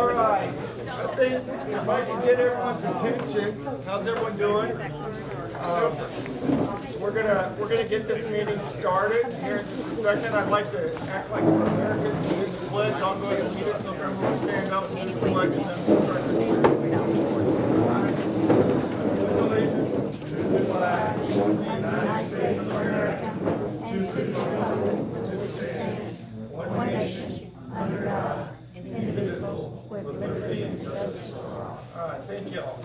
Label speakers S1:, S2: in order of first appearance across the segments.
S1: All right. I think if I can get everyone's attention, how's everyone doing? We're gonna get this meeting started here in just a second. I'd like to act like we're Americans and lead the pledge. I'll go ahead and lead it, so everyone will stand up and lead the pledge, and then we'll start the meeting. Allegiance to the flag of the United States of America, to the republic which stands one nation under God, indivisible, with liberty and justice for all. All right, thank you all.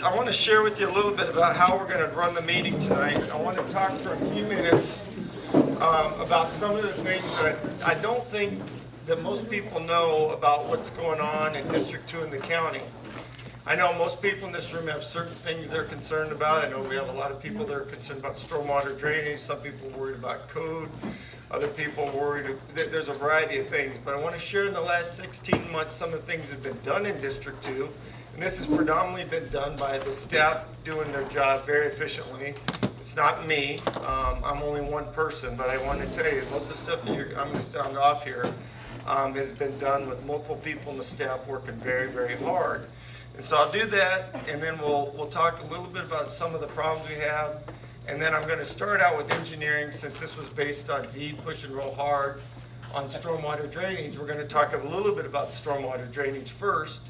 S1: I want to share with you a little bit about how we're going to run the meeting tonight. I want to talk for a few minutes about some of the things that I don't think that most people know about what's going on in District 2 in the county. I know most people in this room have certain things they're concerned about. I know we have a lot of people that are concerned about stormwater drainage. Some people are worried about code. Other people are worried. There's a variety of things. But I want to share in the last 16 months some of the things that have been done in District 2. And this has predominantly been done by the staff doing their job very efficiently. It's not me. I'm only one person. But I want to tell you, most of the stuff that I'm going to sound off here has been done with multiple people in the staff working very, very hard. And so I'll do that, and then we'll talk a little bit about some of the problems we have. And then I'm going to start out with engineering, since this was based on D pushing real hard on stormwater drainage. We're going to talk a little bit about stormwater drainage first,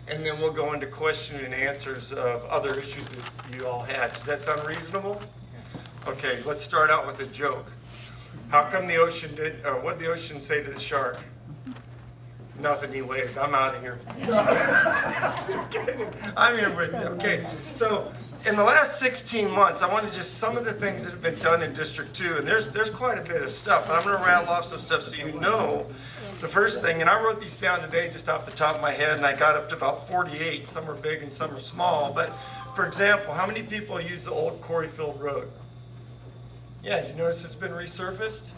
S1: and then we'll go into question and answers of other issues that you all had. Does that sound reasonable? Okay, let's start out with a joke. How come the ocean what did the ocean say to the shark? Nothing, he waved. I'm out of here. Just kidding. I'm here with you. Okay, so in the last 16 months, I want to just some of the things that have been done in District 2, and there's quite a bit of stuff, but I'm going to rattle off some stuff so you know. The first thing, and I wrote these down today just off the top of my head, and I got up to about 48. Some are big and some are small, but for example, how many people use the old Quarryfield Road? Yeah, did you notice it's been resurfaced?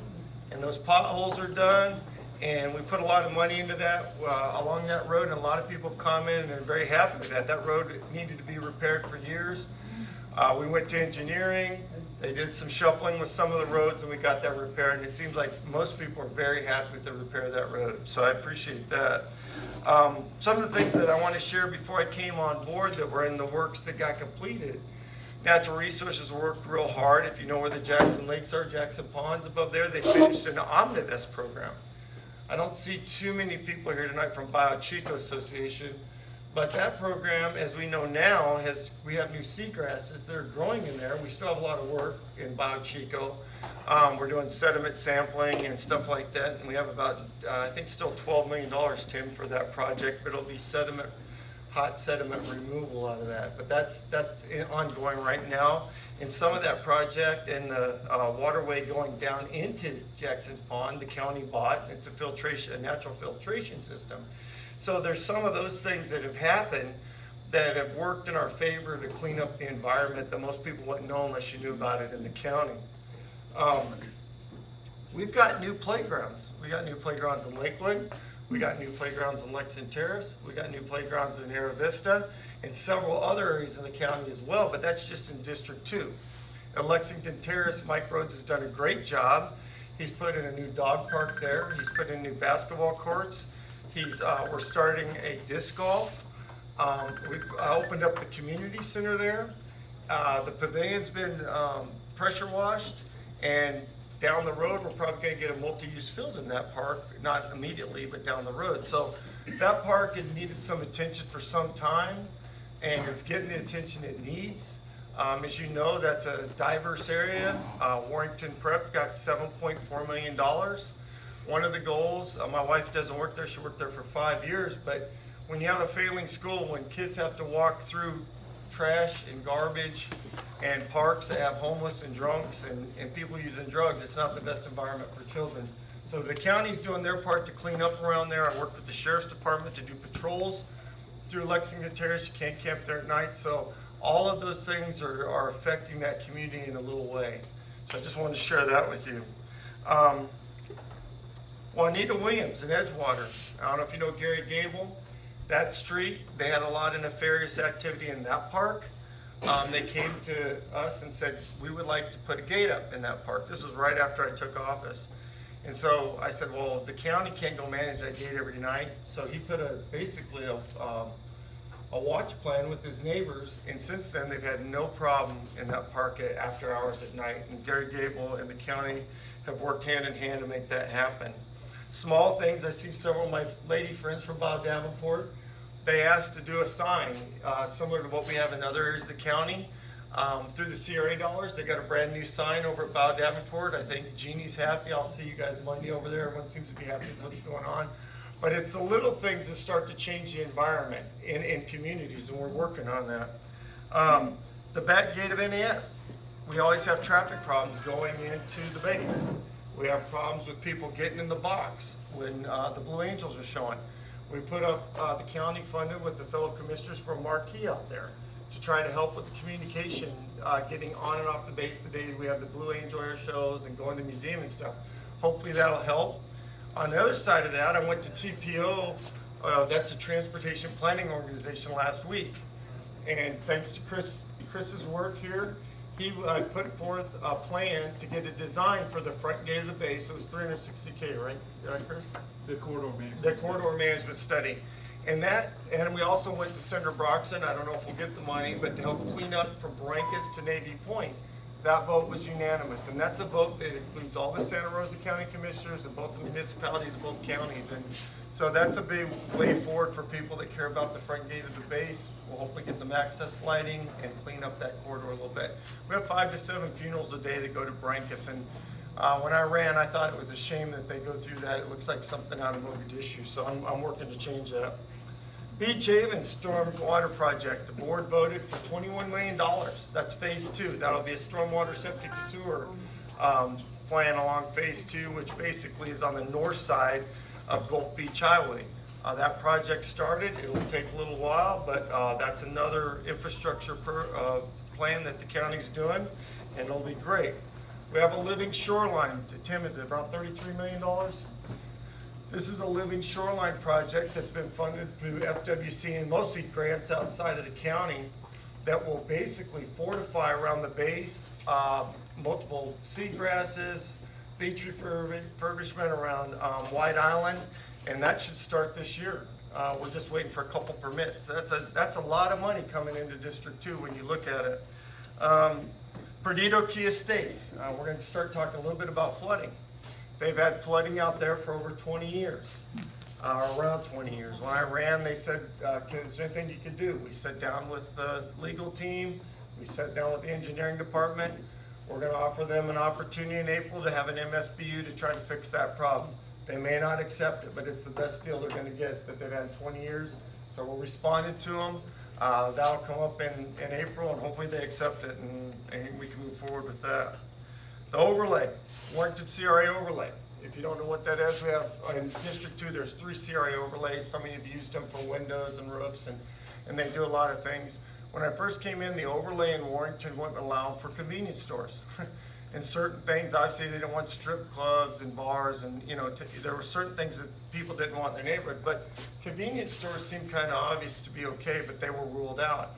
S1: And those potholes are done. And we put a lot of money into that along that road, and a lot of people have commented and they're very happy with that. That road needed to be repaired for years. We went to engineering. They did some shuffling with some of the roads, and we got that repaired. And it seems like most people are very happy with the repair of that road. So I appreciate that. Some of the things that I want to share before I came on board that were in the works that got completed. Natural Resources worked real hard. If you know where the Jackson Lakes are, Jackson Ponds above there, they finished an omnibus program. I don't see too many people here tonight from Bayou Chico Association, but that program, as we know now, we have new seagrasses that are growing in there. We still have a lot of work in Bayou Chico. We're doing sediment sampling and stuff like that, and we have about, I think still $12 million, Tim, for that project, but it'll be hot sediment removal out of that. But that's ongoing right now. And some of that project and the waterway going down into Jackson's Pond, the county bought. It's a natural filtration system. So there's some of those things that have happened that have worked in our favor to clean up the environment that most people wouldn't know unless you knew about it in the county. We've got new playgrounds. We got new playgrounds in Lakewood. We got new playgrounds in Lexington Terrace. We got new playgrounds in Aero Vista and several other areas in the county as well, but that's just in District 2. At Lexington Terrace, Mike Rhodes has done a great job. He's put in a new dog park there. He's put in new basketball courts. We're starting a disc golf. We've opened up the community center there. The pavilion's been pressure washed, and down the road, we're probably going to get a multi-use field in that park, not immediately, but down the road. So that park had needed some attention for some time, and it's getting the attention it needs. As you know, that's a diverse area. Warrington Prep got $7.4 million. One of the goals, my wife doesn't work there, she worked there for 5 years, but when you have a failing school, when kids have to walk through trash and garbage and parks that have homeless and drunks and people using drugs, it's not the best environment for children. So the county's doing their part to clean up around there. I worked with the Sheriff's Department to do patrols through Lexington Terrace. You can't camp there at night. So all of those things are affecting that community in a little way. So I just wanted to share that with you. Juanita Williams in Edgewater. I don't know if you know Gary Gable. That street, they had a lot of nefarious activity in that park. they came to us and said, we would like to put a gate up in that park. This was right after I took office. And so I said, well, the county can't go manage that gate every night. So he put basically a watch plan with his neighbors, and since then they've had no problem in that park after hours at night. And Gary Gable and the county have worked hand in hand to make that happen. Small things, I see several of my lady friends from Bob Davenport. They asked to do a sign similar to what we have in other areas of the county. Through the CRA dollars, they got a brand new sign over at Bayou Davenport. I think Jeannie's happy. I'll see you guys Monday over there. Everyone seems to be happy with what's going on. But it's the little things that start to change the environment in communities, and we're working on that. The back gate of NAS. We always have traffic problems going into the base. We have problems with people getting in the box when the Blue Angels are showing. We put up, the county funded with the fellow commissioners for a marquee out there to try to help with the communication, getting on and off the base the day we have the Blue Angel air shows and going to the museum and stuff. Hopefully that'll help. On the other side of that, I went to TPO, that's a transportation planning organization, last week. And thanks to Chris's work here, he put forth a plan to get a design for the front gate of the base. It was $360K, right, Chris?
S2: The corridor management.
S1: The corridor management study. And we also went to Senator Broxton. I don't know if we'll get the money, but to help clean up from Brancas to Navy Point. That vote was unanimous, and that's a vote that includes all the Santa Rosa County commissioners and both the municipalities of both counties. And so that's a big way forward for people that care about the front gate of the base. We'll hopefully get some access lighting and clean up that corridor a little bit. We have 5 to 7 funerals a day that go to Brancas, and when I ran, I thought it was a shame that they go through that. It looks like something out of Mogadishu, so I'm working to change that. Beach Haven stormwater project, the board voted for $21 million. That's phase 2. That'll be a stormwater septic sewer plan along phase 2, which basically is on the north side of Gulf Beach Highway. That project started. It will take a little while, but that's another infrastructure plan that the county's doing, and it'll be great. We have a living shoreline. Tim, is it about $33 million? This is a living shoreline project that's been funded through FWC and mostly grants outside of the county that will basically fortify around the base, multiple seagrasses, beach refurbishment around White Island, and that should start this year. We're just waiting for a couple permits. That's a lot of money coming into District 2 when you look at it. Perdido Key Estates, we're going to start talking a little bit about flooding. They've had flooding out there for over 20 years, around 20 years. When I ran, they said, is there anything you can do? We sat down with the legal team. We sat down with the engineering department. We're going to offer them an opportunity in April to have an MSBU to try to fix that problem. They may not accept it, but it's the best deal they're going to get that they've had in 20 years. So we're responding to them. That'll come up in April, and hopefully they accept it, and we can move forward with that. The overlay, Warrington CRA overlay. If you don't know what that is, we have in District 2, there's 3 CRA overlays. Some of you have used them for windows and roofs, and they do a lot of things. When I first came in, the overlay in Warrington wouldn't allow for convenience stores. And certain things, obviously they didn't want strip clubs and bars, and there were certain things that people didn't want in their neighborhood, but convenience stores seemed kind of obvious to be okay, but they were ruled out.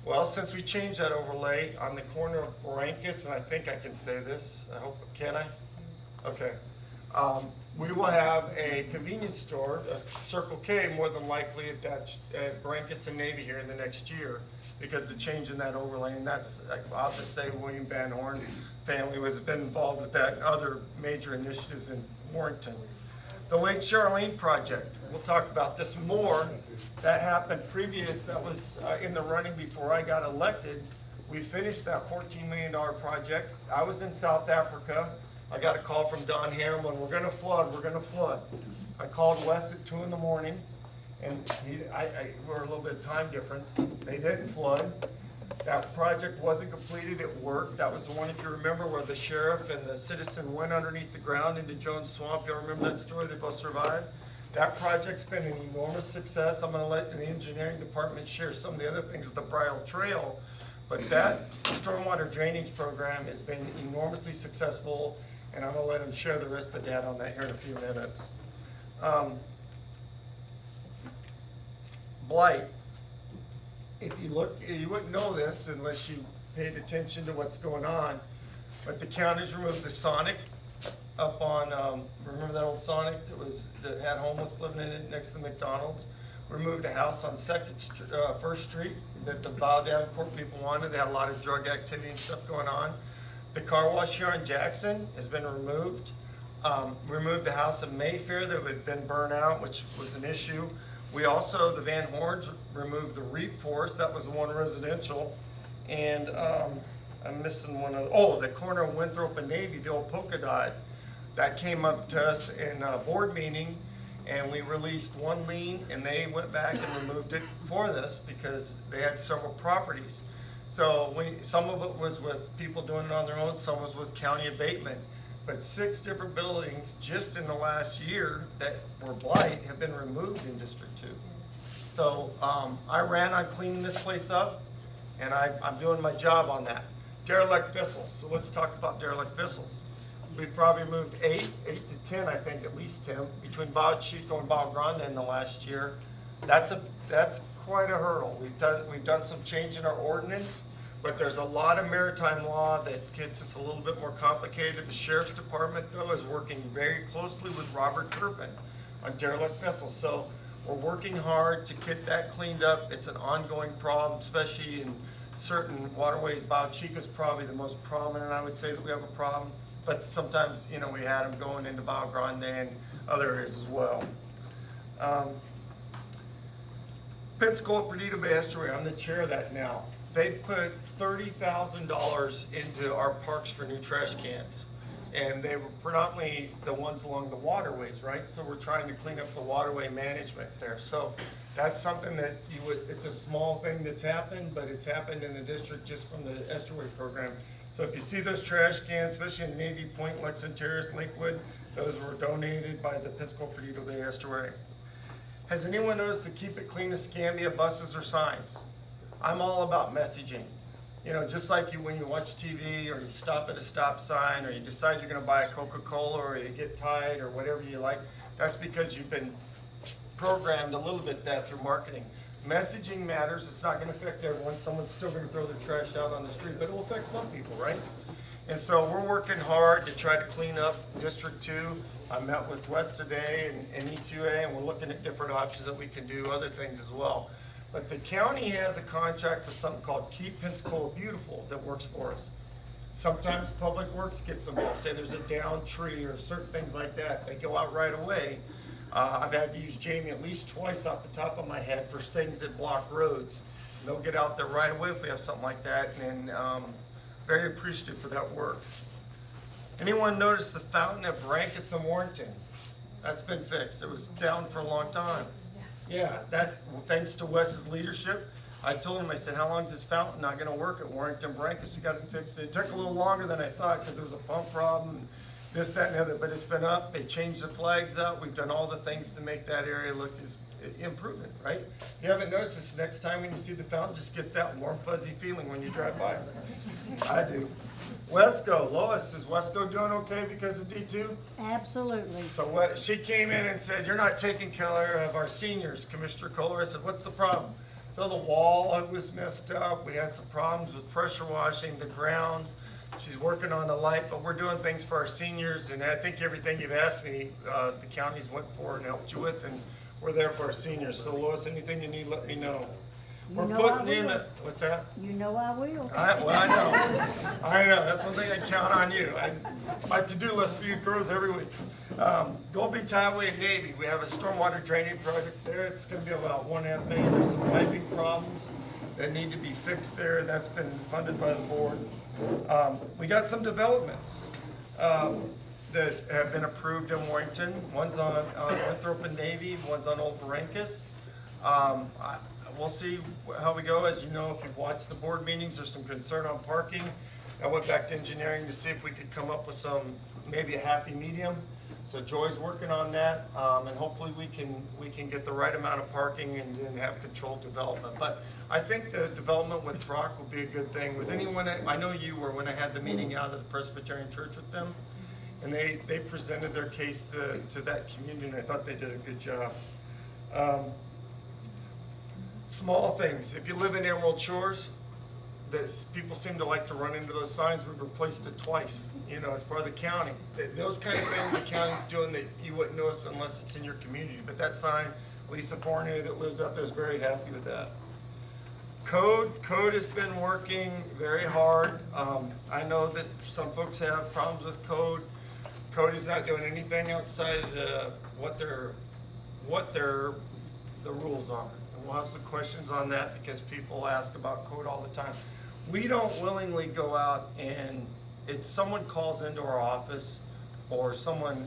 S1: Well, since we changed that overlay on the corner of Brancas, and I think I can say this, I hope, can I? Okay. We will have a convenience store, a Circle K, more than likely at Brancas and Navy here in the next year, because the change in that overlay, and that's, I'll just say William Van Horn family has been involved with that and other major initiatives in Warrington. The Lake Charlene project, we'll talk about this more. That happened previous, that was in the running before I got elected. We finished that $14 million project. I was in South Africa. I got a call from Don Hamlin, we're gonna flood, we're gonna flood. I called Wes at 2 in the morning, and we're a little bit of time difference. They didn't flood. That project wasn't completed, it worked. That was the one, if you remember, where the sheriff and the citizen went underneath the ground into Jones Swamp. Y'all remember that story? They both survived. That project's been an enormous success. I'm gonna let the engineering department share some of the other things with the Bridle Trail, but that stormwater drainage program has been enormously successful, and I'm gonna let them share the rest of the data on that here in a few minutes. Blight. if you look, you wouldn't know this unless you paid attention to what's going on, but the county's removed the Sonic up on, remember that old Sonic that had homeless living in it next to McDonald's? Removed a house on First Street that the Bow Down Court people wanted. They had a lot of drug activity and stuff going on. The car wash here on Jackson has been removed. Removed the house in Mayfair that had been burnt out, which was an issue. We also, the Van Horns, removed the REAP forest. That was the one residential. And I'm missing one of, the corner of Winthrop and Navy, the old polka dot. That came up to us in a board meeting, and we released one lien, and they went back and removed it for this because they had several properties. So some of it was with people doing it on their own, some was with county abatement. But 6 different buildings just in the last year that were blight have been removed in District 2. So I ran on cleaning this place up, and I'm doing my job on that. Derelict vessels. So let's talk about derelict vessels. We've probably moved 8 to 10, I think, at least 10, between Bayou Chico and Bayou Grande in the last year. That's quite a hurdle. We've done some change in our ordinance, but there's a lot of maritime law that gets us a little bit more complicated. The Sheriff's Department, though, is working very closely with Robert Turpin on derelict vessels. So we're working hard to get that cleaned up. It's an ongoing problem, especially in certain waterways. Bayou Chico is probably the most prominent, I would say, that we have a problem. But sometimes, we had them going into Bayou Grande and other areas as well. Pensacola Perdido Bay Estuary, I'm the chair of that now. They've put $30,000 into our parks for new trash cans. And they were predominantly the ones along the waterways, right? So we're trying to clean up the waterway management there. So that's something that it's a small thing that's happened, but it's happened in the district just from the estuary program. So if you see those trash cans, especially in Navy Point, Lexington Terrace, Lakewood, those were donated by the Pensacola Perdido Bay Estuary. Has anyone noticed the Keep It Clean Escambia buses or signs? I'm all about messaging. Just like when you watch TV or you stop at a stop sign or you decide you're going to buy a Coca-Cola or you get tied or whatever you like, that's because you've been programmed a little bit that through marketing. Messaging matters. It's not going to affect everyone. Someone's still going to throw their trash out on the street, but it will affect some people, right? And so we're working hard to try to clean up District 2. I met with West today and East UA, and we're looking at different options that we can do, other things as well. But the county has a contract with something called Keep Pensacola Beautiful that works for us. Sometimes Public Works gets involved. Say there's a downed tree or certain things like that. They go out right away. I've had to use Jamie at least twice off the top of my head for things that block roads. They'll get out there right away if we have something like that, and very appreciative for that work. Anyone notice the fountain at Marcus in Warrenton? That's been fixed. It was down for a long time. Yeah, thanks to Wes's leadership. I told him, I said, how long is this fountain not going to work at Warrenton Marcus? We got it fixed. It took a little longer than I thought because there was a pump problem. This, that, and the other, but it's been up. They changed the flags out. We've done all the things to make that area look improvement, right? You haven't noticed this. Next time when you see the fountain, just get that warm, fuzzy feeling when you drive by. I do. Wesco, Lois, is Wesco doing okay because of D2?
S2: Absolutely.
S1: So she came in and said, you're not taking care of our seniors, Commissioner Kohler. I said, what's the problem? So the wall was messed up. We had some problems with pressure washing the grounds. She's working on the light, but we're doing things for our seniors, and I think everything you've asked me, the counties went for and helped you with, and we're there for our seniors. So Lois, anything you need, let me know. We're putting in what's that?
S2: You know I will.
S1: I know. I know. That's one thing I count on you. My to-do list for you grows every week. Gold Beach Highway and Navy. We have a stormwater drainage project there. It's going to be about $1.5 million. There's some piping problems that need to be fixed there. That's been funded by the board. We got some developments that have been approved in Warrenton. One's on Winthrop and Navy. One's on Old Marcus. We'll see how we go. As you know, if you've watched the board meetings, there's some concern on parking. I went back to engineering to see if we could come up with maybe a happy medium. So Joy's working on that, and hopefully we can get the right amount of parking and have controlled development. But I think the development with Brock will be a good thing. Was anyone, I know you were when I had the meeting out of the Presbyterian Church with them, and they presented their case to that community, and I thought they did a good job. Small things. If you live in Emerald Shores, people seem to like to run into those signs. We've replaced it twice. You know, it's part of the county. Those kind of things the county's doing that you wouldn't notice unless it's in your community. But that sign, Lisa Fournier that lives out there is very happy with that. Code has been working very hard. I know that some folks have problems with code. Code is not doing anything outside what the rules are. And we'll have some questions on that because people ask about code all the time. We don't willingly go out and if someone calls into our office or someone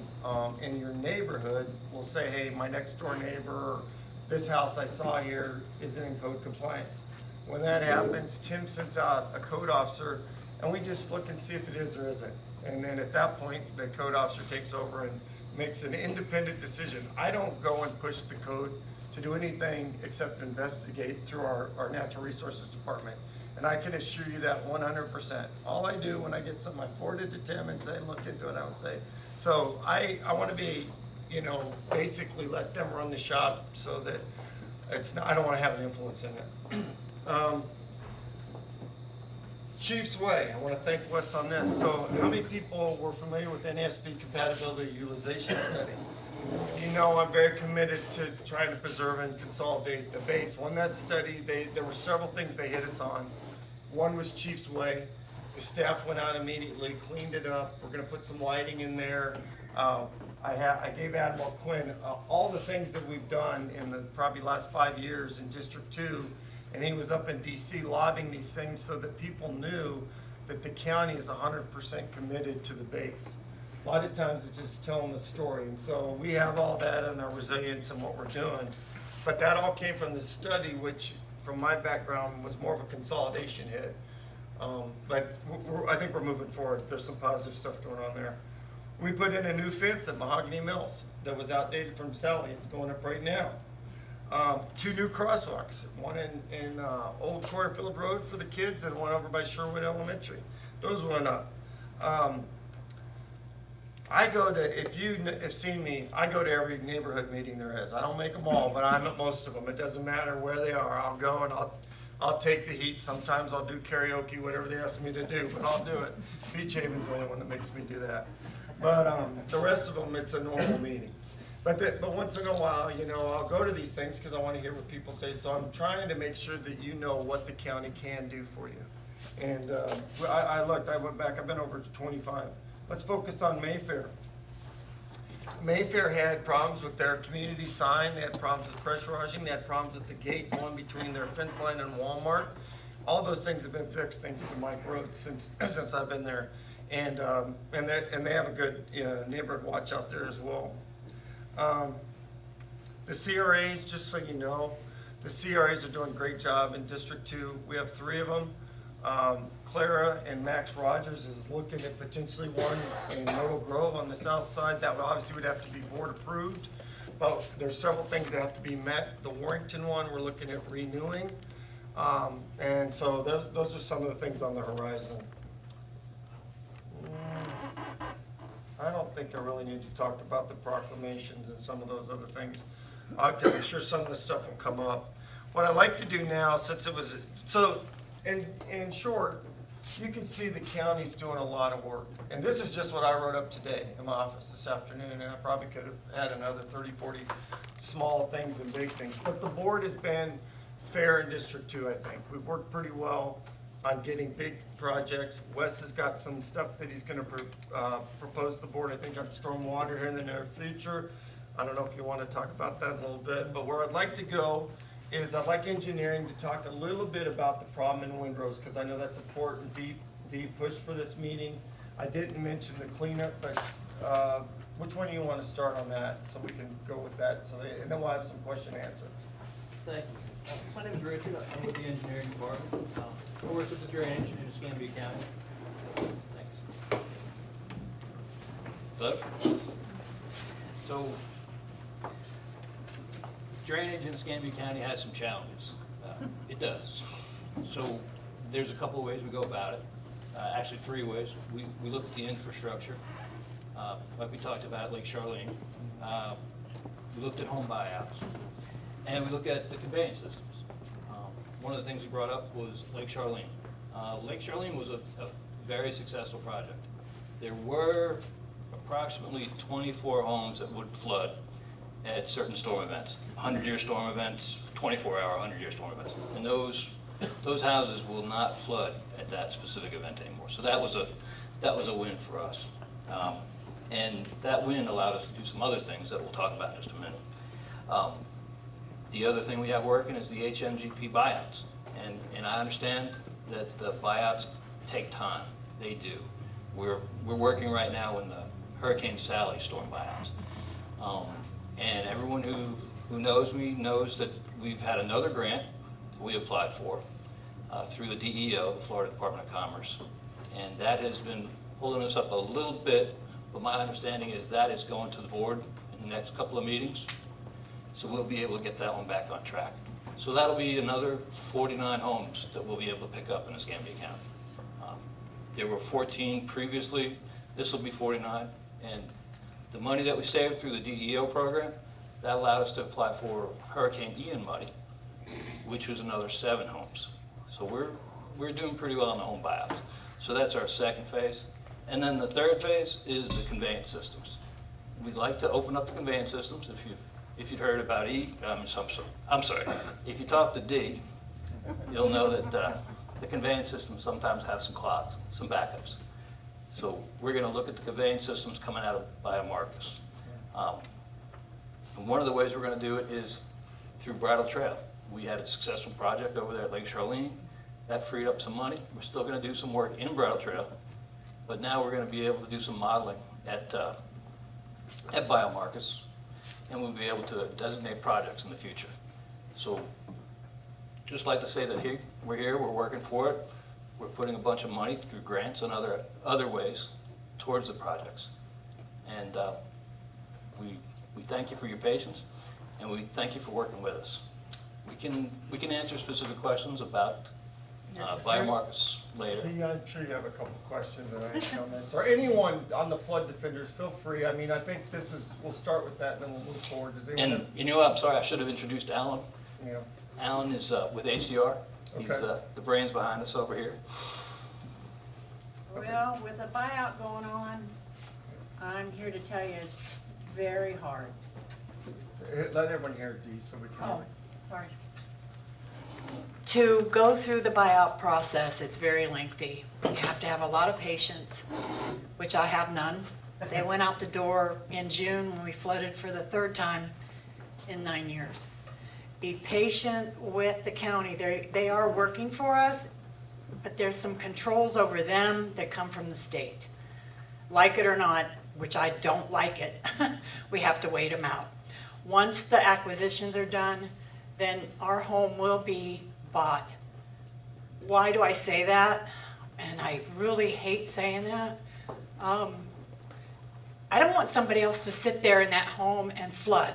S1: in your neighborhood will say, hey, my next door neighbor, or this house I saw here isn't in code compliance. When that happens, Tim sends out a code officer and we just look and see if it is or isn't. And then at that point, the code officer takes over and makes an independent decision. I don't go and push the code to do anything except investigate through our natural resources department. And I can assure you that 100%. All I do when I get something, I forward it to Tim and say, look into it, I would say. So I want to be, you know, basically let them run the shop so that it's not, I don't want to have an influence in it. Chief's Way, I want to thank Wes on this. So how many people were familiar with NASB compatibility utilization study? You know I'm very committed to trying to preserve and consolidate the base. When that study, there were several things they hit us on. One was Chief's Way. The staff went out immediately, cleaned it up. We're going to put some lighting in there. I gave Admiral Quinn all the things that we've done in the probably last 5 years in District 2. And he was up in DC lobbying these things so that people knew that the county is 100% committed to the base. A lot of times it's just telling the story. And so we have all that in our resilience and what we're doing. But that all came from this study, which from my background was more of a consolidation hit. But I think we're moving forward. There's some positive stuff going on there. We put in a new fence at Mahogany Mills that was outdated from Sally. It's going up right now. 2 new crosswalks, one in Old Corey Phillip Road for the kids and one over by Sherwood Elementary. Those went up. I go to, if you have seen me, I go to every neighborhood meeting there is. I don't make them all, but I'm at most of them. It doesn't matter where they are. I'll go and I'll take the heat. Sometimes I'll do karaoke, whatever they ask me to do, but I'll do it. Beach Haven's the only one that makes me do that. But the rest of them, it's a normal meeting. But once in a while, you know, I'll go to these things because I want to hear what people say. So I'm trying to make sure that you know what the county can do for you. And I went back, I've been over to 25. Let's focus on Mayfair. Mayfair had problems with their community sign. They had problems with pressure washing. They had problems with the gate going between their fence line and Walmart. All those things have been fixed thanks to Mike Rhodes since I've been there. And they have a good neighborhood watch out there as well. The CRAs, just so you know, the CRAs are doing a great job in District 2. We have 3 of them. Clara and Max Rogers is looking at potentially one in Myrtle Grove on the south side. That would have to be board approved. But there's several things that have to be met. The Warrington one we're looking at renewing. And so those are some of the things on the horizon. I don't think I really need to talk about the proclamations and some of those other things. I'm sure some of the stuff will come up. What I like to do now, since it was, so in short, you can see the county's doing a lot of work. And this is just what I wrote up today in my office this afternoon, and I probably could have had another 30, 40 small things and big things. But the board has been fair in District 2, I think. We've worked pretty well on getting big projects. Wes has got some stuff that he's gonna propose to the board, I think, on stormwater here in the near future. I don't know if you wanna talk about that a little bit, but where I'd like to go is I'd like engineering to talk a little bit about the problem in Windrose, because I know that's important, deep push for this meeting. I didn't mention the cleanup, but which one do you wanna start on that, so we can go with that, and then we'll have some question and answer.
S3: Thank you. My name is Richard. I'm with the engineering department. I work with the drainage in Escambia County. Thanks.
S4: Hello? So, drainage in Escambia County has some challenges. It does. So, there's a couple of ways we go about it. Actually, 3 ways. We look at the infrastructure, like we talked about at Lake Charlene. We looked at home buyouts. And we look at the conveyance systems. one of the things he brought up was Lake Charlene. Lake Charlene was a very successful project. There were approximately 24 homes that would flood at certain storm events, 100-year storm events, 24-hour, 100-year storm events. And those houses will not flood at that specific event anymore. So that was a win for us. And that win allowed us to do some other things that we'll talk about in just a minute. The other thing we have working is the HMGP buyouts. And I understand that the buyouts take time. They do. We're working right now in the Hurricane Sally storm buyouts. And everyone who knows me knows that we've had another grant that we applied for through the DEO, the Florida Department of Commerce. And that has been holding us up a little bit, but my understanding is that is going to the board in the next couple of meetings. So we'll be able to get that one back on track. So that'll be another 49 homes that we'll be able to pick up in Escambia County. There were 14 previously. This will be 49. And the money that we saved through the DEO program, that allowed us to apply for Hurricane Ian money, which was another 7 homes. So we're doing pretty well on the home buyouts. So that's our second phase. And then the third phase is the conveyance systems. We'd like to open up the conveyance systems. If you'd heard about I'm sorry. If you talk to D, you'll know that the conveyance systems sometimes have some clogs, some backups. So we're going to look at the conveyance systems coming out of Bayou Marcus. And one of the ways we're going to do it is through Bridle Trail. We had a successful project over there at Lake Charlene. That freed up some money. We're still going to do some work in Bridle Trail, but now we're going to be able to do some modeling at Bayou Marcus, and we'll be able to designate projects in the future. So just like to say that we're working for it. We're putting a bunch of money through grants and other ways towards the projects. And we thank you for your patience, and we thank you for working with us. We can answer specific questions about Bayou Marcus later.
S1: Dee, I'm sure you have a couple of questions and any comments, or anyone on the flood defenders, feel free. I mean, I think we'll start with that and then we'll move forward. Does anyone
S4: And you know what, I'm sorry, I should have introduced Alan.
S1: Yeah.
S4: Alan is with HDR. He's
S1: Okay.
S4: the brains behind us over here.
S2: Well, with a buyout going on, I'm here to tell you it's very hard.
S1: Let everyone hear Dee so we can.
S2: Oh, sorry.
S5: To go through the buyout process, it's very lengthy. You have to have a lot of patience, which I have none. They went out the door in June when we flooded for the 3rd time in 9 years. Be patient with the county. They are working for us, but there's some controls over them that come from the state. Like it or not, which I don't like it, we have to wait them out. Once the acquisitions are done, then our home will be bought. Why do I say that? And I really hate saying that. I don't want somebody else to sit there in that home and flood.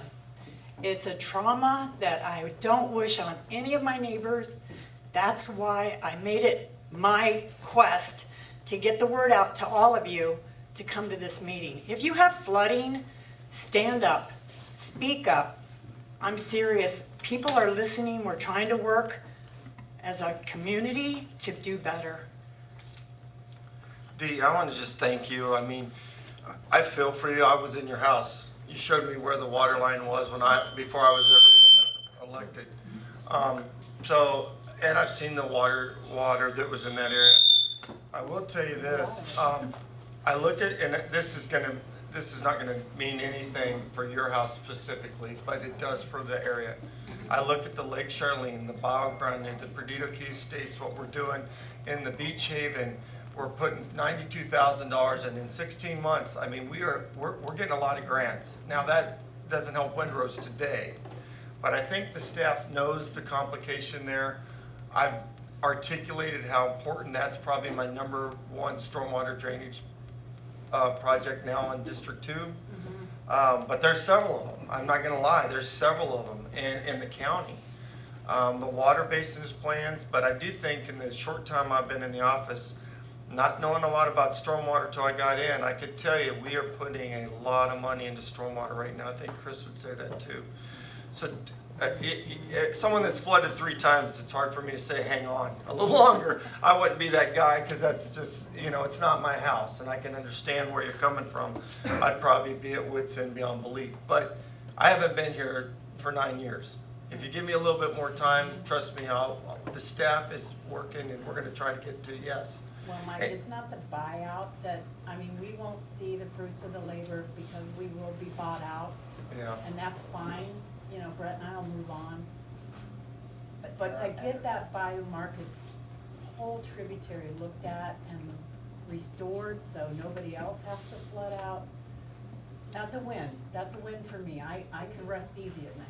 S5: It's a trauma that I don't wish on any of my neighbors. That's why I made it my quest to get the word out to all of you to come to this meeting. If you have flooding, stand up, speak up. I'm serious. People are listening. We're trying to work as a community to do better.
S1: Dee, I want to just thank you. I mean, I feel for you. I was in your house. You showed me where the water line was before I was ever even elected. And I've seen the water that was in that area. I will tell you this. I look at, and this is not gonna mean anything for your house specifically, but it does for the area. I look at the Lake Charlene, the Bayou Grande, the Perdido Key Estates, what we're doing in the Beach Haven. We're putting $92,000 in 16 months. I mean, we're getting a lot of grants. Now that doesn't help Windrose today, but I think the staff knows the complication there. I've articulated how important that's probably my #1 stormwater drainage project now in District 2. But there's several of them. I'm not gonna lie, there's several of them in the county. The water basins plans, but I do think in the short time I've been in the office, not knowing a lot about stormwater till I got in, I could tell you we are putting a lot of money into stormwater right now. I think Chris would say that too. So someone that's flooded 3 times, it's hard for me to say, hang on a little longer. I wouldn't be that guy, because that's just, it's not my house, and I can understand where you're coming from. I'd probably be at wit's end beyond belief. But I haven't been here for 9 years. If you give me a little bit more time, trust me, the staff is working, and we're going to try to get to yes.
S2: Well, Mike, it's not the buyout that, we won't see the fruits of the labor because we will be bought out.
S1: Yeah.
S2: And that's fine, Brett and I'll move on. But to get that Bayou Marcus whole tributary looked at and restored so nobody else has to flood out, that's a win. That's a win for me. I can rest easy at night.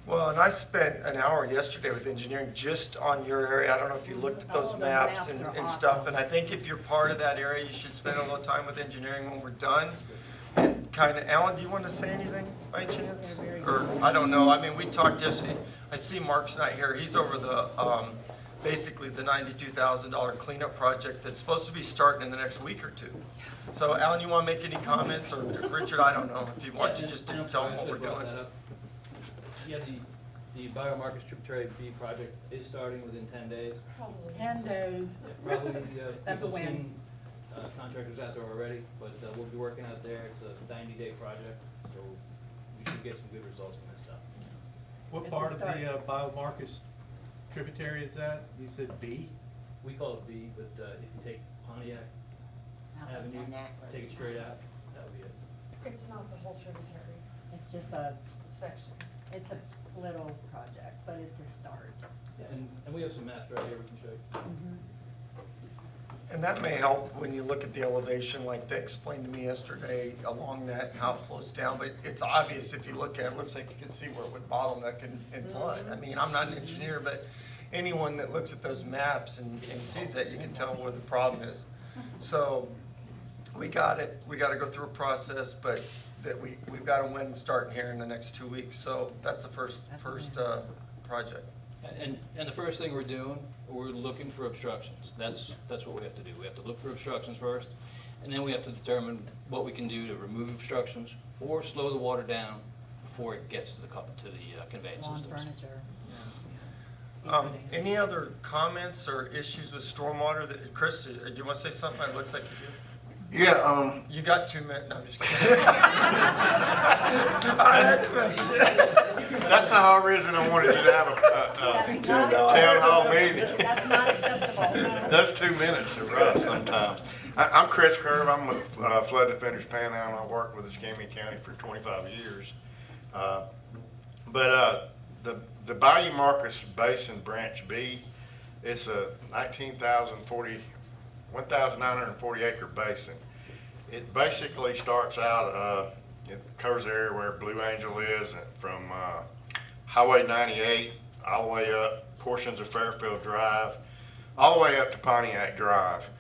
S1: Well, and I spent an hour yesterday with engineering just on your area. I don't know if you looked at those
S2: those
S1: maps
S2: maps
S1: and
S2: are
S1: and stuff.
S2: awesome.
S1: And I think if you're part of that area, you should spend a little time with engineering when we're done. And kind of, Alan, do you want to say anything by chance?
S2: They're very
S1: Or,
S2: good.
S1: I don't know. We talked yesterday. I see Mark's not here. He's over the, basically the $92,000 cleanup project that's supposed to be starting in the next week or 2. So Alan, you want to make any comments? Or Richard, I don't know, if you want to
S3: Yeah,
S1: just
S3: and
S1: tell
S3: I
S1: them what
S3: should've
S1: we're
S3: brought
S1: doing.
S3: that up. Yeah, the Bayou Marcus Tributary B project is starting within 10 days.
S2: 10 days.
S3: Probably,
S2: That's a
S3: people
S2: win.
S3: seen, contractors out there already, but we'll be working out there. It's a 90-day project, so we should get some good results from this stuff.
S6: What
S2: It's
S6: part
S2: a
S6: of
S2: start.
S6: the Bayou Marcus tributary is that? You said B?
S3: We call it B, but if you take Pontiac Avenue, take it straight out, that would be it.
S7: It's not the whole tributary
S2: It's just a
S7: section.
S2: It's a little project, but it's a start.
S3: Yeah, and we have some maps right here we can show you.
S1: And that may help when you look at the elevation, like they explained to me yesterday, along that, and how it flows down. But it's obvious if you look at it, it looks like you can see where it would bottleneck and flood. I'm not an engineer, but anyone that looks at those maps and sees that, you can tell where the problem is. So we got it. We got to go through a process, but that we've got a win starting here in the next 2 weeks. So that's the first project.
S4: And the first thing we're doing, we're looking for obstructions. That's what we have to do. We have to look for obstructions first, and then we have to determine what we can do to remove obstructions or slow the water down before it gets to the conveyance
S2: Lawn
S4: systems.
S2: furniture.
S1: Any other comments or issues with stormwater? Chris, do you want to say something? It looks like you do.
S8: Yeah,
S1: You got 2 minutes. No, I'm just kidding.
S8: that's the whole reason I wanted you to have a town hall meeting.
S2: That's not acceptable.
S8: Those 2 minutes are rough sometimes. I'm Chris Curve. I'm with Flood Defenders Panhandle. I worked with Escambia County for 25 years. But the Bayou Marcus Basin Branch B, it's a 1,940 acre basin. It basically starts out, it covers the area where Blue Angel is, from Highway 98 all the way up, portions of Fairfield Drive, all the way up to Pontiac Drive.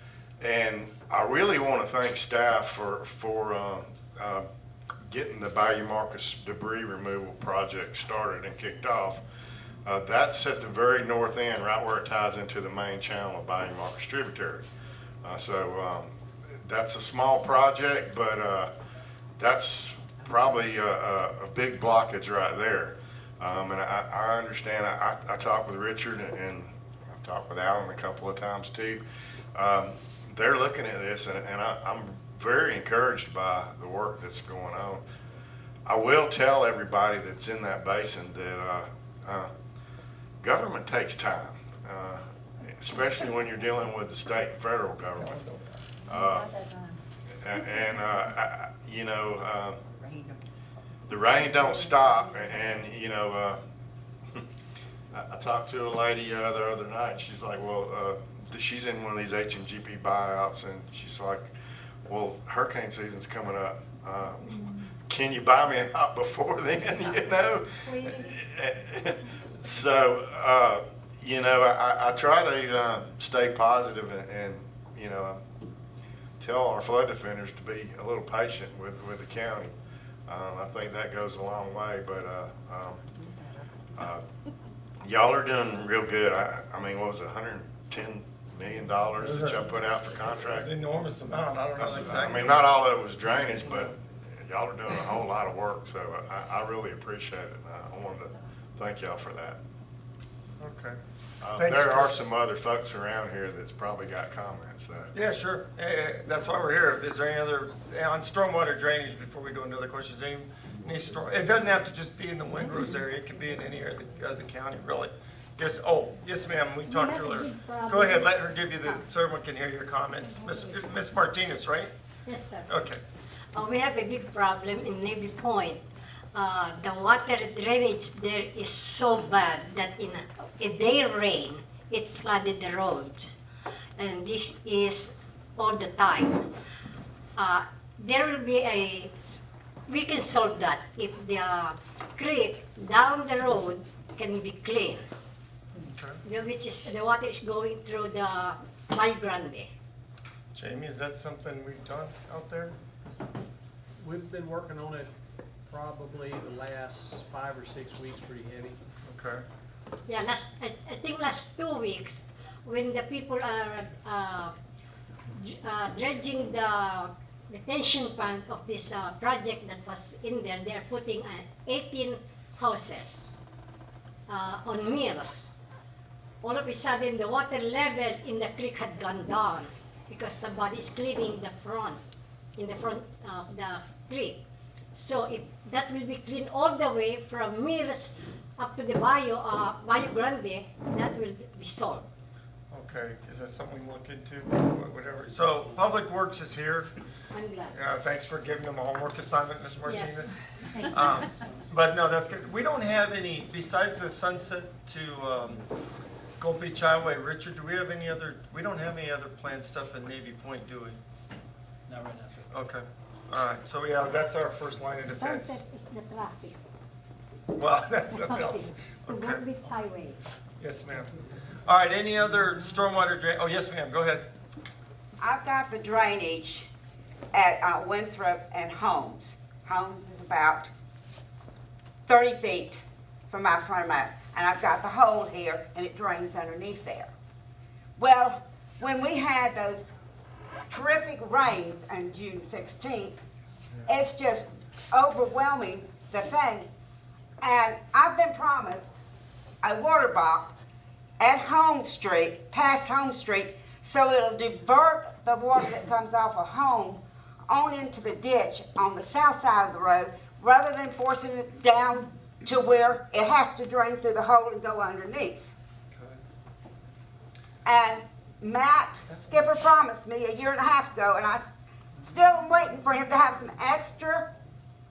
S8: And I really want to thank staff for getting the Bayou Marcus debris removal project started and kicked off. That's at the very north end, right where it ties into the main channel of Bayou Marcus Tributary. That's a small project, but that's probably a big blockage right there. And I understand, I talked with Richard and I talked with Alan a couple of times too. They're looking at this and I'm very encouraged by the work that's going on. I will tell everybody that's in that basin that government takes time, especially when you're dealing with the state and federal government. The rain don't stop, and I talked to a lady the other night. She's like, well, she's in one of these HMGP buyouts, and she's like, well, hurricane season's coming up. Can you buy me out before then?
S2: Please.
S8: So, I try to stay positive and tell our flood defenders to be a little patient with the county. I think that goes a long way, but y'all are doing real good. I mean, what was it, $110 million that y'all put out for
S1: It's
S8: contract?
S1: an enormous amount. I don't know
S8: I
S1: exactly.
S8: mean, not all of it was drainage, but y'all are doing a whole lot of work, so I really appreciate it. I wanted to thank y'all for that.
S1: Okay. Thanks,
S8: There are
S1: Chris.
S8: some other folks around here that's probably got comments, though.
S1: Yeah, sure. That's why we're here. Is there any other, on stormwater drainage, before we go into other questions, it doesn't have to just be in the Windrose area, it could be in any area of the county, really. Yes, yes, ma'am, we talked
S9: have a
S1: earlier.
S9: big problem.
S1: Go ahead, let her give you so everyone can hear your comments. Miss Martinez, right?
S9: Yes, sir.
S1: Okay.
S9: We have a big problem in Navy Point. The water drainage there is so bad that in a day rain, it flooded the roads. And this is all the time. There will be we can solve that if the creek down the road can be clean.
S1: Okay.
S9: Which is, the water is going through the Bayou Grande.
S1: Jamie, is that something we've done out there?
S6: We've been working on it probably the last 5 or 6 weeks, pretty heavy.
S1: Okay.
S9: Yeah, I think last 2 weeks, when the people are dredging the retention pond of this project that was in there, they are putting 18 houses on mills. All of a sudden, the water level in the creek had gone down because somebody is cleaning in the front of the creek. So if that will be cleaned all the way from mills up to the Bayou Grande, that will be solved.
S1: Okay, is that something we look into, whatever? So Public Works is here.
S9: I'm glad.
S1: Thanks for giving them a homework assignment, Ms. Martinez.
S9: Yes. Thank you.
S1: But no, that's good. We don't have any, besides the Sunset to Gold Beach Highway, Richard, do we have any other, we don't have any other planned stuff in Navy Point, do we?
S3: Not right now, sir.
S1: Okay, all right, so yeah, that's our first line of defense.
S9: Sunset is the traffic.
S1: Well, that's something else.
S9: To
S1: Okay,
S9: Gold Beach Highway.
S1: yes, ma'am. All right, any other stormwater drain, oh, yes, ma'am, go ahead.
S10: I've got the drainage at Winthrop and Holmes. Holmes is about 30 feet from my front of my, and I've got the hole here, and it drains underneath there. Well, when we had those terrific rains on June 16th, it's just overwhelming, the thing. And I've been promised a water box at Home Street, past Home Street, so it'll divert the water that comes off of Home on into the ditch on the south side of the road, rather than forcing it down to where it has to drain through the hole and go underneath. And Matt Skipper promised me 1.5 years ago, and I still am waiting for him to have some extra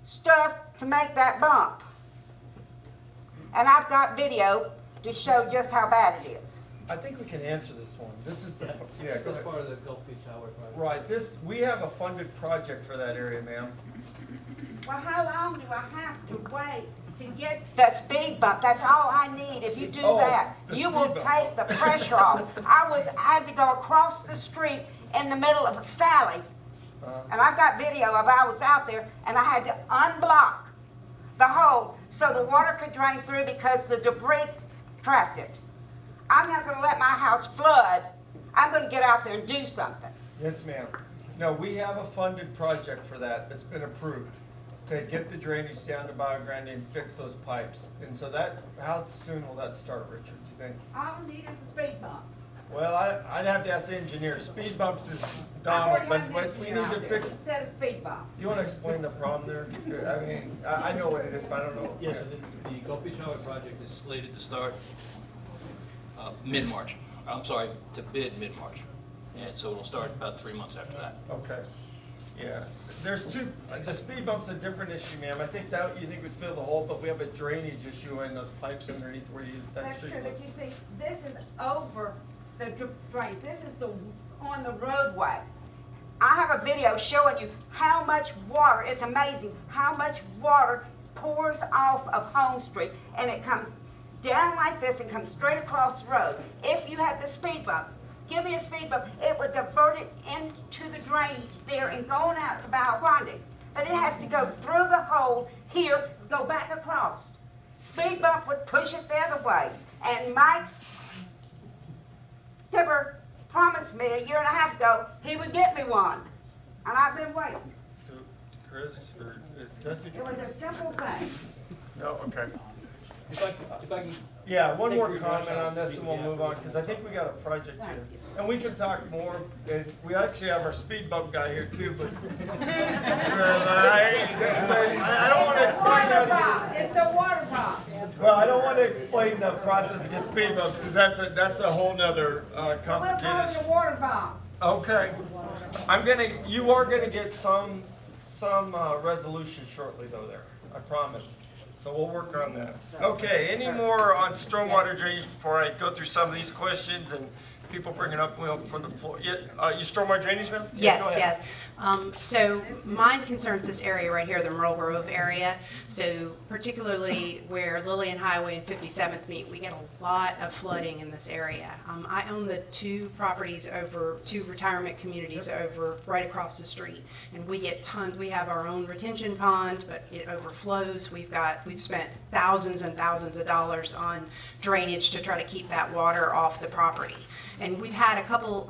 S10: stuff to make that bump. And I've got video to show just how bad it is.
S1: I think we can answer this one. This is the, yeah, go
S3: That's
S1: ahead.
S3: part of the Gulf Beach Highway project.
S1: Right, this, we have a funded project for that area, ma'am.
S10: Well, how long do I have to wait to get the speed bump? That's all I need. If you do
S1: Oh,
S10: that,
S1: the
S10: you
S1: speed
S10: will
S1: bump.
S10: take the pressure off. I had to go across the street in the middle of Sally, and I've got video of I was out there, and I had to unblock the hole so the water could drain through because the debris trapped it. I'm not going to let my house flood. I'm going to get out there and do something.
S1: Yes, ma'am. No, we have a funded project for that that's been approved to get the drainage down to Bayou Grande and fix those pipes. And so that, how soon will that start, Richard, do you think?
S10: All I need is a speed bump.
S1: Well, I'd have to ask the engineer. Speed bumps is
S10: I've
S1: Donald,
S10: already
S1: but
S10: had an
S1: what we
S10: engineer
S1: need
S10: out
S1: to
S10: there
S1: fix,
S10: instead of speed bump.
S1: you want to explain the problem there? I mean, I know what it is, but I don't know.
S3: Yes, so the Gulf Beach Highway project is slated to start mid-March. I'm sorry, to bid mid-March. And so it'll start about 3 months after that.
S1: Okay, yeah. There's two, the speed bump's a different issue, ma'am. I think that, you think would fill the hole, but we have a drainage issue in those pipes underneath where you,
S10: That's
S1: should
S10: true, but you see, this is over the drains. This is on the roadway. I have a video showing you how much water, it's amazing, how much water pours off of Home Street, and it comes down like this and comes straight across the road. If you had the speed bump, give me a speed bump, it would divert it into the drain there and going out to Bayou Grande. But it has to go through the hole here, go back across. Speed bump would push it the other way. And Mike Skipper promised me 1.5 years ago he would get me one. And I've been waiting.
S1: Chris, or Jesse?
S10: It was a simple thing.
S1: No, okay.
S3: If I can.
S1: Yeah, one
S3: take
S1: more
S3: your
S1: comment
S3: advice,
S1: on this and we'll move on, because I think we got a project here. And we can talk more, and we actually have our speed bump guy here too, but. I don't want to explain that again.
S10: It's a water pump.
S1: Well, I don't want to explain the process to get speed bumps, because that's a whole nother
S10: We'll call
S1: complicated.
S10: it a water pump.
S1: Okay, you are gonna get some resolution shortly though there, I promise. So we'll work on that. Okay, any more on stormwater drainage before I go through some of these questions and people bring it up from the floor? Yeah, you stormwater drainage, ma'am? Yeah, go
S11: Yes,
S1: ahead.
S11: yes. So mine concerns this area right here, the Myrtle Grove area. So particularly where Lillian Highway and 57th meet, we get a lot of flooding in this area. I own the two properties over, two retirement communities over, right across the street. And we get tons, we have our own retention pond, but it overflows. We've spent thousands and thousands of dollars on drainage to try to keep that water off the property. And we've had a couple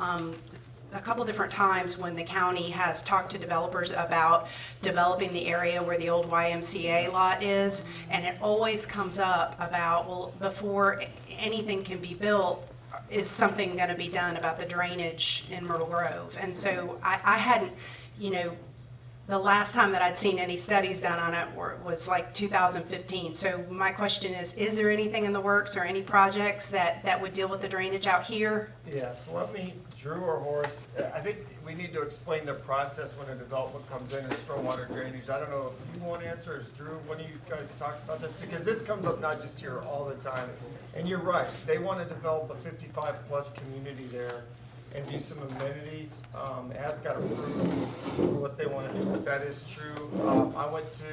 S11: different times when the county has talked to developers about developing the area where the old YMCA lot is, and it always comes up about, well, before anything can be built, is something gonna be done about the drainage in Myrtle Grove? And so I hadn't, the last time that I'd seen any studies done on it was like 2015. So my question is there anything in the works or any projects that would deal with the drainage out here?
S1: Yeah, so Drew or Horace, I think we need to explain the process when a development comes in and stormwater drainage. I don't know if you want to answer, or is Drew, when you guys talked about this? Because this comes up not just here all the time. And you're right, they want to develop a 55-plus community there and do some amenities. It has got approved for what they want to do, but that is true. I went to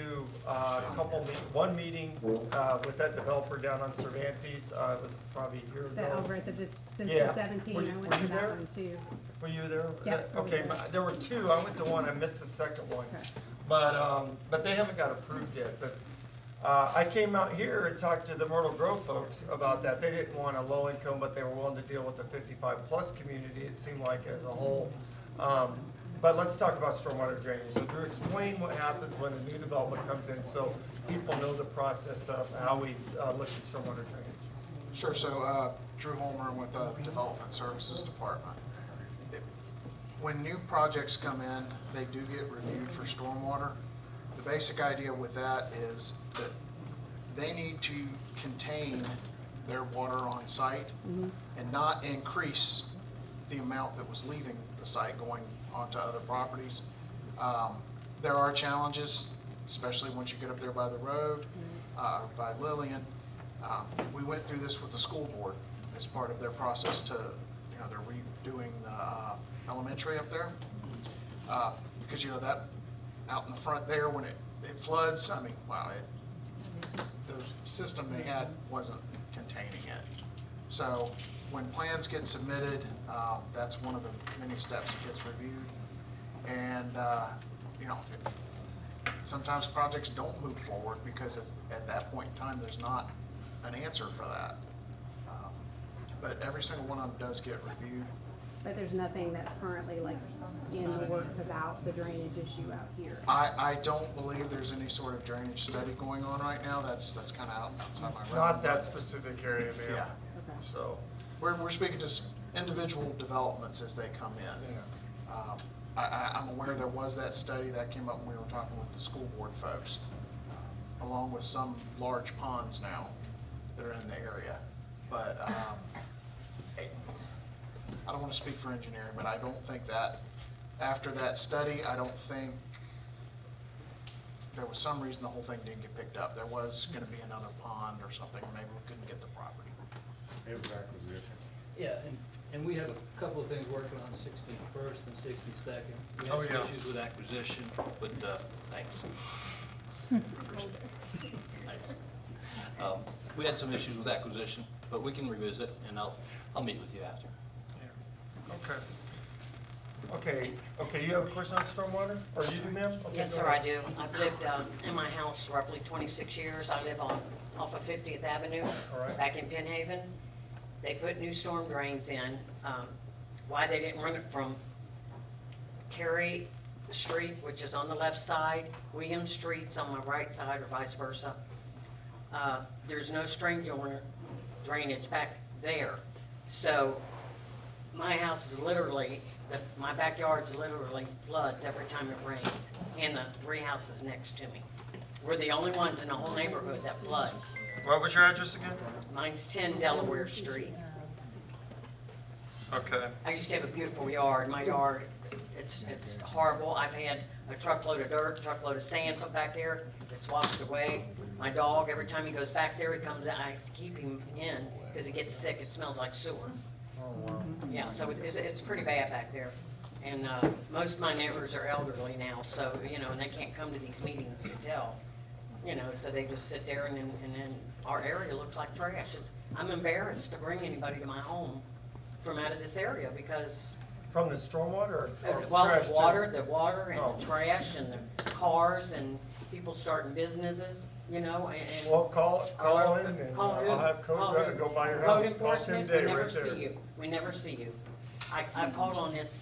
S1: one meeting with that developer down on Cervantes. It was probably a year ago.
S12: Over at the
S1: Yeah.
S12: 17,
S1: Were you-
S12: I went
S1: were
S12: to
S1: you
S12: that
S1: there?
S12: one too.
S1: Were you there?
S12: Yeah.
S1: Okay, there were two. I went to one. I missed the second one.
S12: Okay.
S1: But they haven't got approved yet. But I came out here and talked to the Myrtle Grove folks about that. They didn't want a low income, but they were willing to deal with the 55-plus community, it seemed like, as a whole. But let's talk about stormwater drainage. So Drew, explain what happens when a new development comes in so people know the process of how we look at stormwater drainage.
S13: Sure, so Drew Holmer with the Development Services Department. When new projects come in, they do get reviewed for stormwater. The basic idea with that is that they need to contain their water on site and not increase the amount that was leaving the site going onto other properties. There are challenges, especially once you get up there by the road, by Lillian. We went through this with the school board as part of their process to, they're redoing the elementary up there. Because, that out in the front there, when it floods, I mean, wow, the system they had wasn't containing it. So when plans get submitted, that's one of the many steps that gets reviewed. And, sometimes projects don't move forward because at that point in time, there's not an answer for that. But every single one of them does get reviewed.
S12: But there's nothing that's currently in the works about the drainage issue out here.
S13: I don't believe there's any sort of drainage study going on right now. That's kind of outside my realm.
S1: Not that
S13: but,
S1: specific area, ma'am.
S13: Yeah.
S12: Okay.
S1: So,
S13: We're speaking to individual developments as they come in.
S1: yeah.
S13: I'm aware there was that study that came up when we were talking with the school board folks, along with some large ponds now that are in the area. But I don't want to speak for engineering, but I don't think that, after that study, I don't think there was some reason the whole thing didn't get picked up. There was going to be another pond or something, or maybe we couldn't get the property.
S3: It was acquisition. Yeah, and we have a couple of things working on 61st and 62nd.
S4: We
S1: Oh,
S4: had some
S1: yeah.
S4: issues with acquisition, but, thanks. Appreciate it. Thanks. We had some issues with acquisition, but we can revisit, and I'll meet with you after.
S1: Okay, you have a question on stormwater? Or you do, ma'am? Okay,
S14: Yes,
S1: go
S14: sir,
S1: ahead.
S14: I do. I've lived in my house roughly 26 years. I live off of 50th Avenue,
S1: All right.
S14: back in Penn Haven. They put new storm drains in. Why they didn't run it from Cary Street, which is on the left side, William Street's on my right side, or vice versa. there's no drainage back there. So my house is literally, my backyard's literally floods every time it rains, and the 3 houses next to me. We're the only ones in the whole neighborhood that floods.
S1: What was your address again?
S14: Mine's 10 Delaware Street.
S1: Okay.
S14: I used to have a beautiful yard. My yard, it's horrible. I've had a truckload of dirt, a truckload of sand put back there. It's washed away. My dog, every time he goes back there, he comes out. I have to keep him in because he gets sick. It smells like sewer.
S1: Oh, wow.
S14: Yeah, so it's pretty bad back there. And most of my neighbors are elderly now, so, and they can't come to these meetings to tell. So they just sit there and then our area looks like trash. I'm embarrassed to bring anybody to my home from out of this area because
S1: From the stormwater or
S14: well,
S1: trash
S14: the
S1: too?
S14: water and
S1: Oh.
S14: the trash and the cars and people starting businesses, and.
S1: Well, call in and
S14: Call
S1: I'll have code go by your
S14: Code
S1: house. Call Tim
S14: enforcement,
S1: Day
S14: we never
S1: right there.
S14: see you. We never see you. I called on this,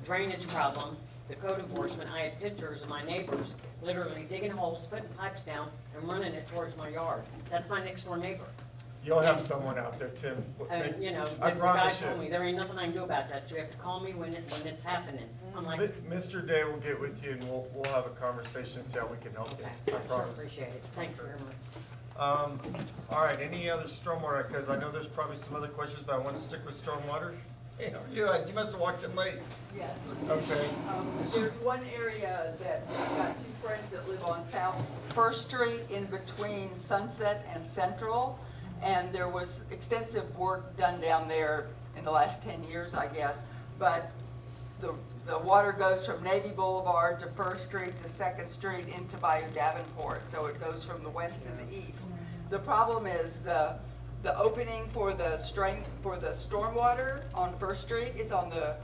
S14: drainage problem, the code enforcement. I had pictures of my neighbors literally digging holes, putting pipes down and running it towards my yard. That's my next door neighbor.
S1: You'll have someone out there, Tim.
S14: And,
S1: I
S14: the guy
S1: promise
S14: told me,
S1: you.
S14: there ain't nothing I can do about that. You have to call me when it's happening. I'm like,
S1: Mr. Day will get with you and we'll have a conversation and see how we can help you.
S14: okay,
S1: I
S14: sure,
S1: promise.
S14: appreciate it. Thank you very much.
S1: All right, any other stormwater, because I know there's probably some other questions, but I want to stick with stormwater. Hey, you must have walked in late.
S15: Yes.
S1: Okay.
S15: There's one area that, I've got 2 friends that live on South First Street in between Sunset and Central. And there was extensive work done down there in the last 10 years, I guess. But the water goes from Navy Boulevard to First Street to Second Street into Bayou Davenport. So it goes from the west to the east. The problem is the opening for the stormwater on First Street is on the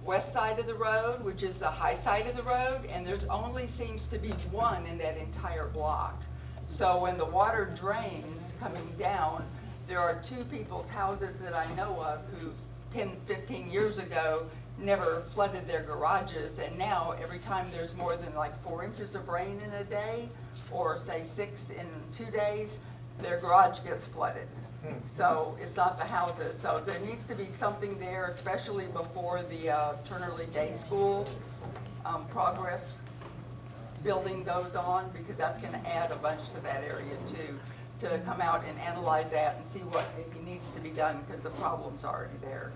S15: west side of the road, which is the high side of the road, and there's only seems to be one in that entire block. So when the water drains coming down, there are 2 people's houses that I know of who 10, 15 years ago never flooded their garages, and now every time there's more than like 4 inches of rain in a day, or say 6 in 2 days, their garage gets flooded. So it's not the houses. So there needs to be something there, especially before the Turnerly Day School progress building goes on, because that's going to add a bunch to that area too, to come out and analyze that and see what maybe needs to be done, because the problem's already there.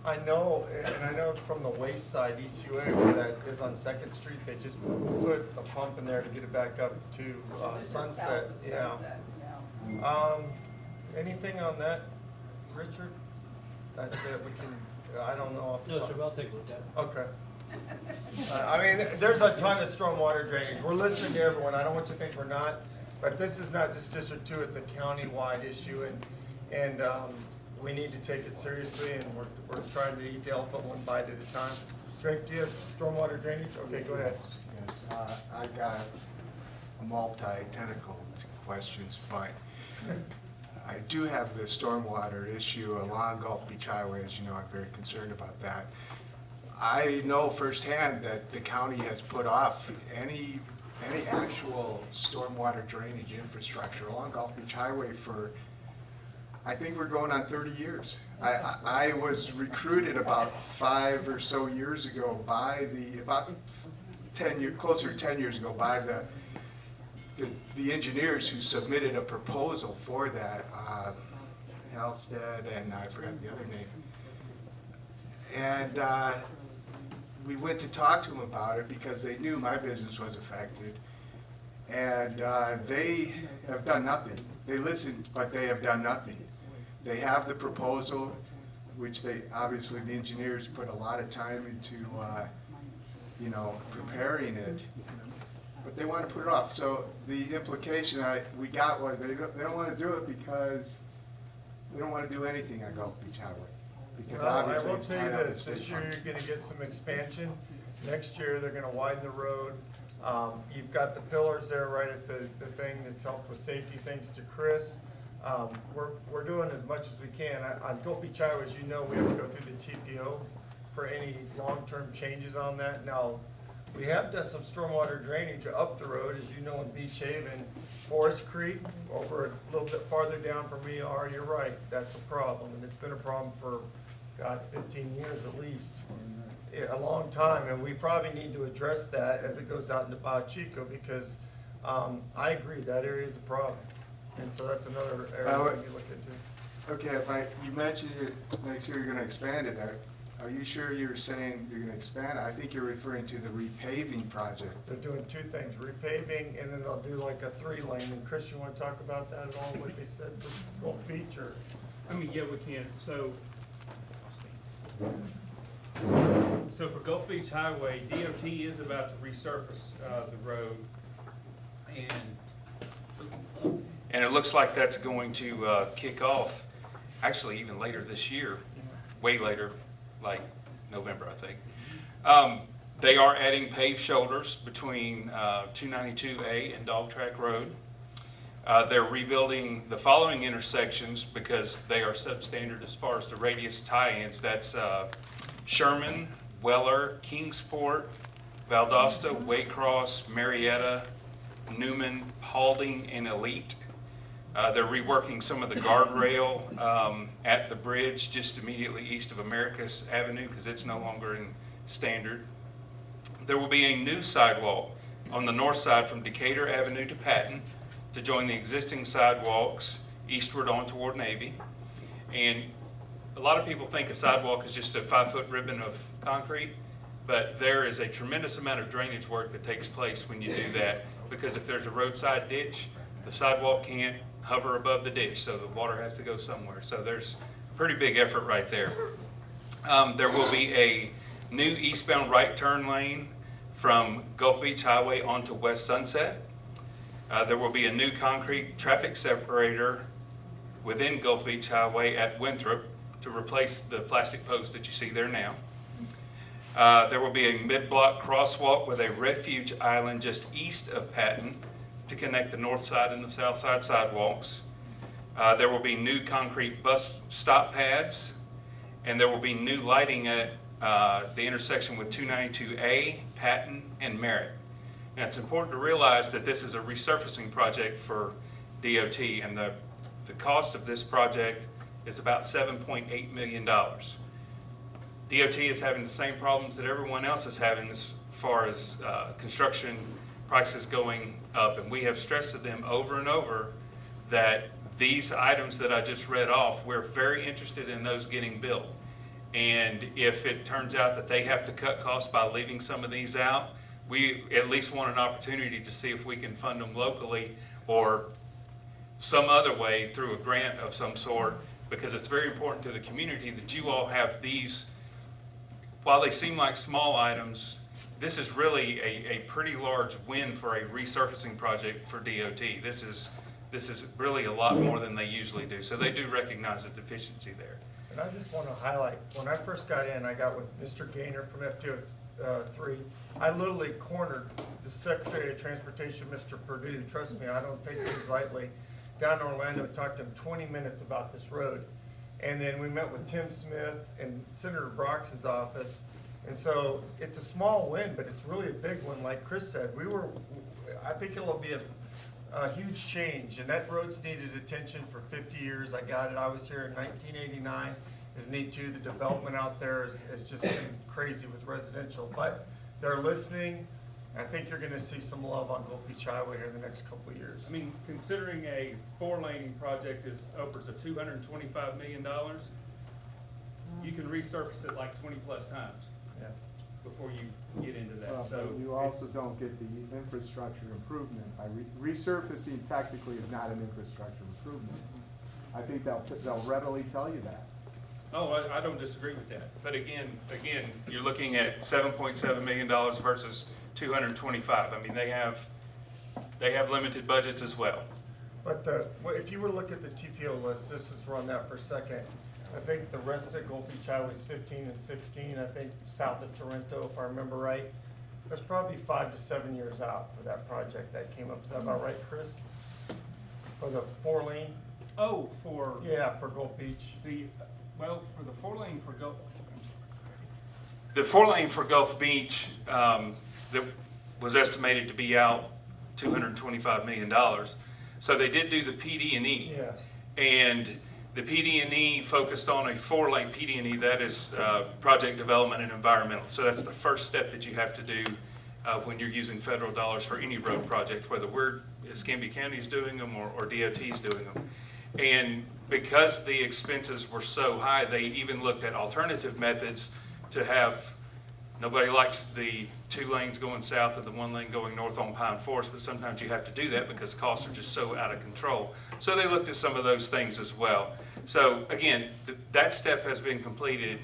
S1: I know, and I know from the waste side, East UA, where that is on Second Street, they just put a pump in there to get it back up to Sunset. Yeah. Anything on that, Richard? That we can, I don't know. off the
S3: No,
S1: top-
S3: sir, I'll take a look at it.
S1: Okay. I mean, there's a ton of stormwater drainage. We're listening to everyone. I don't want you to think we're not. But this is not just District 2, it's a county-wide issue, and we need to take it seriously, and we're trying to eat the elephant one bite at a time. Drake, do you have stormwater drainage? Okay, go ahead.
S16: Yes, I got multi-tentacled questions, but I do have the stormwater issue along Gulf Beach Highway. As you know, I'm very concerned about that. I know firsthand that the county has put off any actual stormwater drainage infrastructure along Gulf Beach Highway for, I think we're going on 30 years. I was recruited about 5 or so years ago by closer to 10 years ago by the engineers who submitted a proposal for that, Halstead and I forgot the other name. And we went to talk to them about it because they knew my business was affected. And they have done nothing. They listened, but they have done nothing. They have the proposal, which obviously the engineers put a lot of time into, preparing it. But they want to put it off. So the implication we got was they don't want to do it because they don't want to do anything on Gulf Beach Highway. Because
S1: Well, I
S16: obviously
S1: will
S16: it's
S1: tell you
S16: tied up in
S1: this,
S16: state
S1: this year
S16: funds.
S1: you're gonna get some expansion. Next year, they're gonna widen the road. You've got the pillars there right at the thing that's helped with safety, thanks to Chris. We're doing as much as we can. On Gulf Beach Highway, as you know, we have to go through the TPO for any long-term changes on that. Now, We have done some stormwater drainage up the road, as you know, in Beach Haven, Forest Creek, over a little bit farther down from ER, you're right, that's a problem, and it's been a problem for, God, 15 years at least. Yeah, a long time, and we probably need to address that as it goes out into Bayou Chico, because, I agree, that area is a problem. And so that's another area we need to look into.
S16: Okay, you mentioned next year you're gonna expand it. Are you sure you're saying you're gonna expand it? I think you're referring to the repaving project.
S1: They're doing two things, repaving, and then they'll do like a 3-lane. And Chris, you wanna talk about that at all, what they said for Gulf Beach, or?
S17: I mean, yeah, we can. So for Gulf Beach Highway, DOT is about to resurface the road,
S18: and it looks like that's going to kick off, actually even later this year, way later, like November, I think. They are adding paved shoulders between 292A and Dog Track Road. They're rebuilding the following intersections because they are substandard as far as the radius tie-ins. That's Sherman, Weller, Kingsport, Valdosta, Waycross, Marietta, Newman, Paulding, and Elite. They're reworking some of the guardrail at the bridge just immediately east of Americus Avenue because it's no longer in standard. There will be a new sidewalk on the north side from Decatur Avenue to Patton to join the existing sidewalks eastward on toward Navy. And a lot of people think a sidewalk is just a 5-foot ribbon of concrete, but there is a tremendous amount of drainage work that takes place when you do that, because if there's a roadside ditch, the sidewalk can't hover above the ditch, so the water has to go somewhere. So there's a pretty big effort right there. There will be a new eastbound right turn lane from Gulf Beach Highway onto West Sunset. There will be a new concrete traffic separator within Gulf Beach Highway at Winthrop to replace the plastic post that you see there now. There will be a mid-block crosswalk with a refuge island just east of Patton to connect the north side and the south side sidewalks. There will be new concrete bus stop pads, and there will be new lighting at the intersection with 292A, Patton, and Merritt. Now, it's important to realize that this is a resurfacing project for DOT, and the cost of this project is about $7.8 million. DOT is having the same problems that everyone else is having as far as construction prices going up, and we have stressed to them over and over that these items that I just read off, we're very interested in those getting built. And if it turns out that they have to cut costs by leaving some of these out, we at least want an opportunity to see if we can fund them locally or some other way through a grant of some sort, because it's very important to the community that you all have these. While they seem like small items, this is really a pretty large win for a resurfacing project for DOT. This is really a lot more than they usually do. So they do recognize the deficiency there.
S1: And I just want to highlight, when I first got in, I got with Mr. Gaynor from FDO3. I literally cornered the Secretary of Transportation, Mr. Perdue. Trust me, I don't take things lightly. Down in Orlando, talked to him 20 minutes about this road. And then we met with Tim Smith in Senator Brox's office. And so it's a small win, but it's really a big one. Like Chris said, I think it'll be a huge change. And that road's needed attention for 50 years. I got it. I was here in 1989. Is neat too. The development out there has just been crazy with residential. But they're listening. I think you're going to see some love on Gulf Beach Highway here in the next couple of years.
S17: I mean, considering a 4-laning project is upwards of $225 million, you can resurface it like 20 plus times before you get into that.
S19: Well,
S17: So
S19: but you also don't get the infrastructure improvement. By resurfacing technically is not an infrastructure improvement. I think they'll readily tell you that.
S17: Oh, I don't disagree with that.
S18: But again, you're looking at $7.7 million versus 225. I mean, they have limited budgets as well.
S1: But if you were to look at the TPO list, just let's run that for a second. I think the rest of Gulf Beach Highway is 15 and 16. I think south of Sorrento, if I remember right. That's probably 5 to 7 years out for that project that came up. Is that about right, Chris? For the 4-lane?
S17: Oh, for
S1: for Gulf Beach.
S17: For the 4-lane for Gulf.
S18: The 4-lane for Gulf Beach, that was estimated to be out $225 million. So they did do the PD&E.
S1: Yes.
S18: And the PD&E focused on a 4-lane PD&E, that is project development and environmental. So that's the first step that you have to do when you're using federal dollars for any road project, whether Escambia County is doing them or DOT is doing them. And because the expenses were so high, they even looked at alternative methods to have, nobody likes the 2 lanes going south and the 1 lane going north on Pine Forest, but sometimes you have to do that because costs are just so out of control. So they looked at some of those things as well. So again, that step has been completed.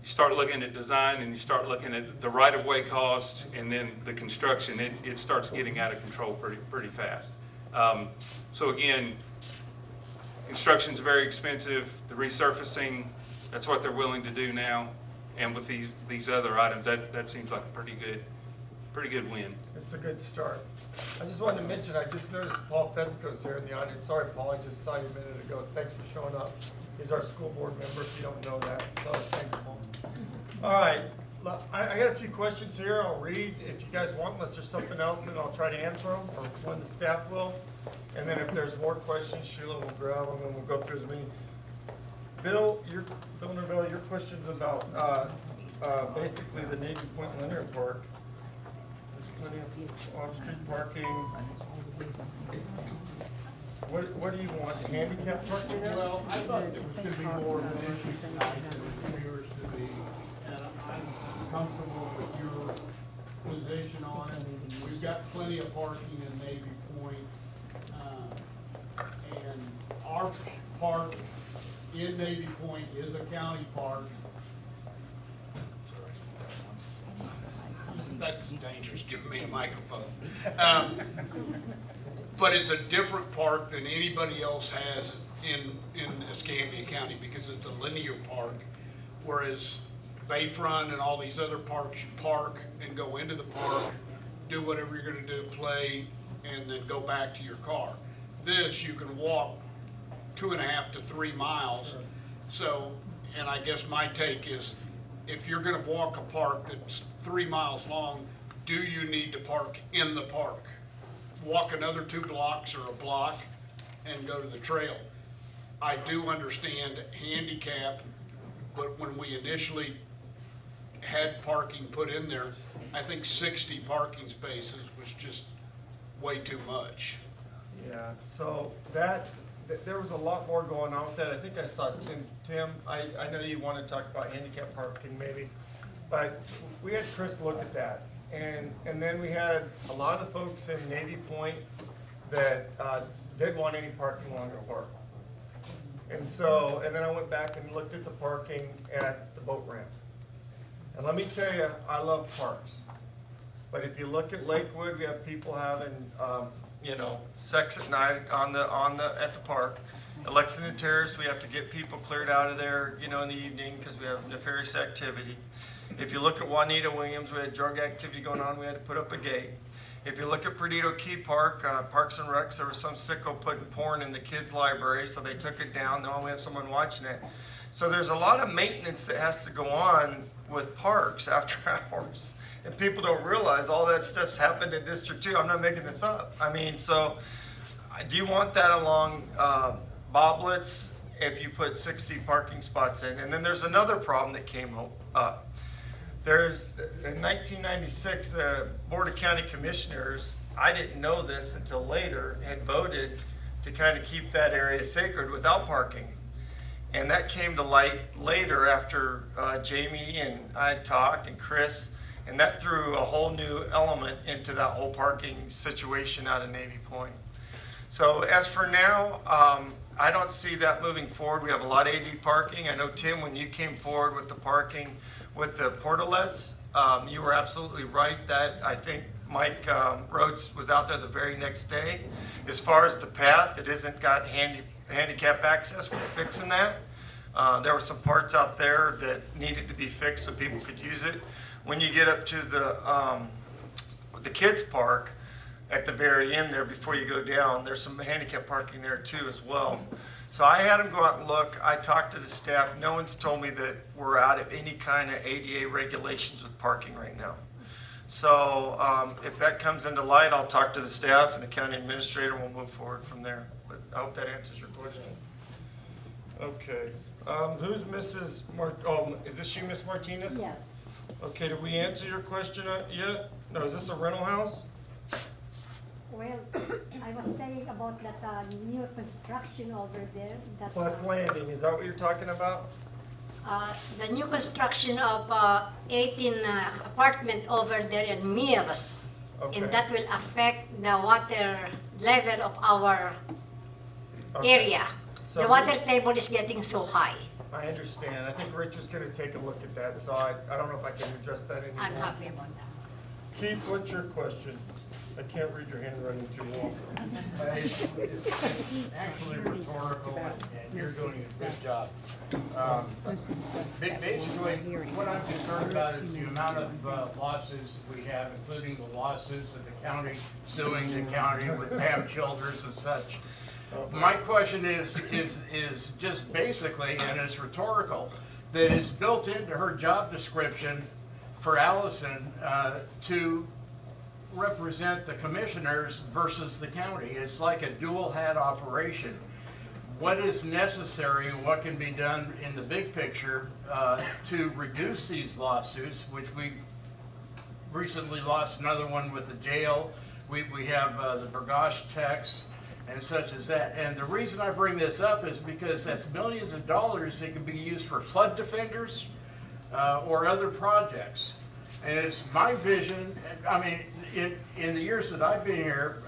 S18: You start looking at design and you start looking at the right-of-way cost and then the construction, it starts getting out of control pretty fast. So again, construction's very expensive. The resurfacing, that's what they're willing to do now. And with these other items, that seems like a pretty good win.
S1: It's a good start. I just wanted to mention, I just noticed Paul Fetzko's here in the audience. Sorry, Paul, I just saw you a minute ago. Thanks for showing up. He's our school board member, if you don't know that. So thanks, Paul. All right, I got a few questions here. I'll read if you guys want, unless there's something else, then I'll try to answer them, or one of the staff will. And then if there's more questions, Sheila will grab them and we'll go through as many. Bill Norvell, your question's about basically the Navy Point Linear Park. There's plenty of off-street parking. What do you want, handicap parking there?
S6: Well, I thought it was gonna be more of an issue tonight than it appears to be, and I'm comfortable with your position on it. We've got plenty of parking in Navy Point, and our park in Navy Point is a county park.
S20: That's dangerous, giving me a microphone. But it's a different park than anybody else has in Escambia County because it's a linear park, whereas Bayfront and all these other parks, you park and go into the park, do whatever you're gonna do, play, and then go back to your car. This, you can walk 2.5 to 3 miles. So, and I guess my take is, if you're gonna walk a park that's 3 miles long, do you need to park in the park? Walk another 2 blocks or a block and go to the trail. I do understand handicap, but when we initially had parking put in there, I think 60 parking spaces was just way too much.
S1: Yeah, so there was a lot more going on with that. I think I saw Tim, I know you want to talk about handicap parking maybe, but we had Chris look at that. And then we had a lot of folks in Navy Point that didn't want any parking along the park. And then I went back and looked at the parking at the boat ramp. And let me tell you, I love parks. But if you look at Lakewood, we have people having, sex at night at the park. At Lexington Terrace, we have to get people cleared out of there, in the evening because we have nefarious activity. If you look at Juanita Williams, we had drug activity going on, we had to put up a gate. If you look at Perdido Key Park, Parks and Recs, there was some sicko putting porn in the kids' library, so they took it down. Now we have someone watching it. So there's a lot of maintenance that has to go on with parks after hours. And people don't realize all that stuff's happened in District 2. I'm not making this up. So do you want that along Boblets if you put 60 parking spots in? And then there's another problem that came up. In 1996, the Board of County Commissioners, I didn't know this until later, had voted to kind of keep that area sacred without parking. And that came to light later after Jamie and I had talked and Chris, and that threw a whole new element into that whole parking situation out of Navy Point. So as for now, I don't see that moving forward. We have a lot of AD parking. I know, Tim, when you came forward with the parking with the portalets, you were absolutely right. That I think Mike Rhodes was out there the very next day. As far as the path, it isn't got handicap access. We're fixing that. There were some parts out there that needed to be fixed so people could use it. When you get up to the kids park at the very end there before you go down, there's some handicap parking there too as well. So I had them go out and look. I talked to the staff. No one's told me that we're out of any kind of ADA regulations with parking right now. So if that comes into light, I'll talk to the staff and the county administrator, and we'll move forward from there. But I hope that answers your question. Okay. Who's Mrs. Is this you, Miss Martinez?
S9: Yes.
S1: Okay, did we answer your question yet? No, is this a rental house?
S9: Well, I was saying about that new construction over there. That,
S1: Plus landing, is that what you're talking about?
S9: the new construction of 18 apartment over there in Mills.
S1: Okay.
S9: And that will affect the water level of our
S1: Okay.
S9: area.
S1: So
S9: The water table is getting so high.
S1: I understand. I think Rich is gonna take a look at that, so I don't know if I can address that anymore.
S9: I'm happy about that.
S1: Keith, what's your question? I can't read your handwriting too well.
S21: It's actually rhetorical, and you're doing a good job. Basically, what I'm concerned about is the amount of lawsuits we have, including the lawsuits of the county suing the county with Pam Childers and such. My question is just basically, and it's rhetorical, that it's built into her job description for Allison to represent the commissioners versus the county. It's like a dual hat operation. What is necessary and what can be done in the big picture to reduce these lawsuits, which we recently lost another one with the jail. We have the Burgosh tax and such as that. And the reason I bring this up is because that's millions of dollars that can be used for flood defenders or other projects. And it's my vision, I mean, in the years that I've been here,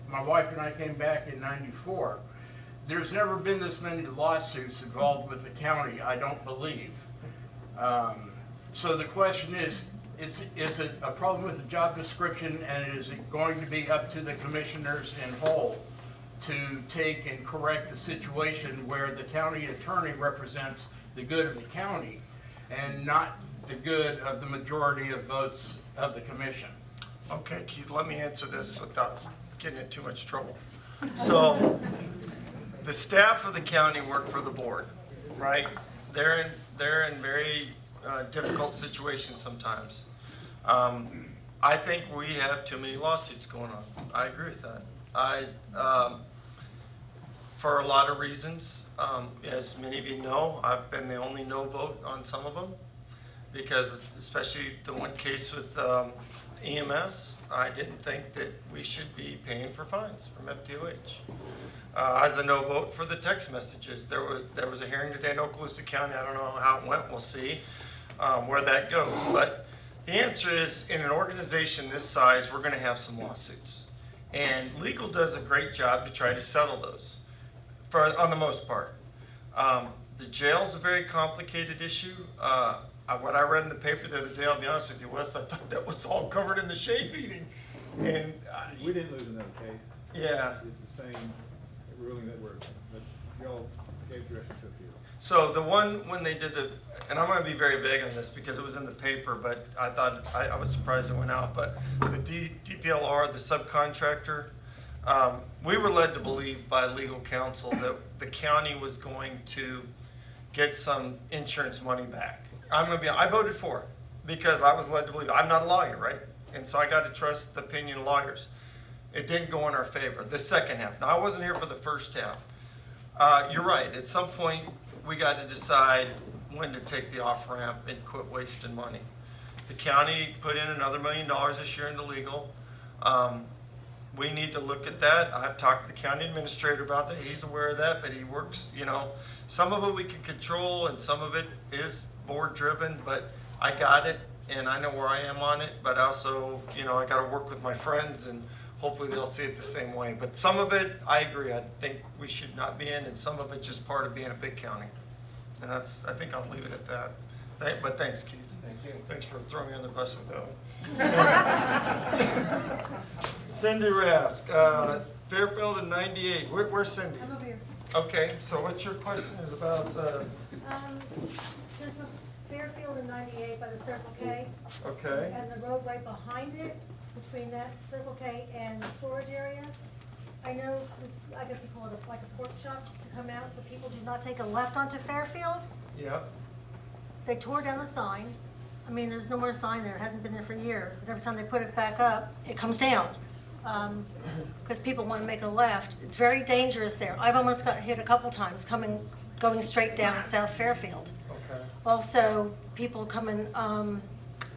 S21: my wife and I came back in '94. There's never been this many lawsuits involved with the county, I don't believe. So the question is it a problem with the job description, and is it going to be up to the commissioners in whole to take and correct the situation where the county attorney represents the good of the county and not the good of the majority of votes of the commission?
S1: Okay, Keith, let me answer this without getting in too much trouble. So, the staff of the county work for the board, right? They're in very difficult situations sometimes. I think we have too many lawsuits going on. I agree with that. For a lot of reasons, as many of you know, I've been the only no vote on some of them, because especially the one case with EMS, I didn't think that we should be paying for fines from FDOH. As a no vote for the text messages, there was a hearing today in Okaloosa County. I don't know how it went. We'll see where that goes. But the answer is, in an organization this size, we're going to have some lawsuits, and legal does a great job to try to settle those, on the most part. The jail's a very complicated issue. What I read in the paper the other day, I'll be honest with you, Wes, I thought that was all covered in the shade meeting. And
S3: We didn't lose another case.
S1: Yeah.
S3: It's the same ruling that y'all gave direction to appeal.
S1: So the one, when they did and I'm gonna be very vague on this because it was in the paper, but I thought, I was surprised it went out, but the DPLR, the subcontractor, we were led to believe by legal counsel that the county was going to get some insurance money back. I voted for it because I was led to believe. I'm not a lawyer, right? And so I got to trust the opinion of lawyers. It didn't go in our favor. The second half. Now, I wasn't here for the first half. You're right. At some point, we got to decide when to take the off-ramp and quit wasting money. The county put in another $1 million this year into legal. We need to look at that. I've talked to the county administrator about that. He's aware of that, but he works, some of it we can control and some of it is board driven, but I got it and I know where I am on it, but also, I got to work with my friends and hopefully they'll see it the same way. But some of it, I agree, I think we should not be in, and some of it's just part of being a big county. And I think I'll leave it at that. But thanks, Keith.
S3: Thank you.
S1: Thanks for throwing me on the bus with that. Cindy Rask, Fairfield in 98. Where's Cindy?
S7: I'm over here.
S1: Okay, so what's your question is about,
S7: Just Fairfield in 98 by the Circle K.
S1: okay.
S7: And the road right behind it, between that Circle K and the storage area. I know, I guess we call it like a pork chop to come out so people do not take a left onto Fairfield.
S1: Yeah.
S7: They tore down the sign. I mean, there's no more sign there, it hasn't been there for years, and every time they put it back up, it comes down. Because people want to make a left. It's very dangerous there. I've almost got hit a couple times going straight down South Fairfield.
S1: Okay.
S7: Also, people coming in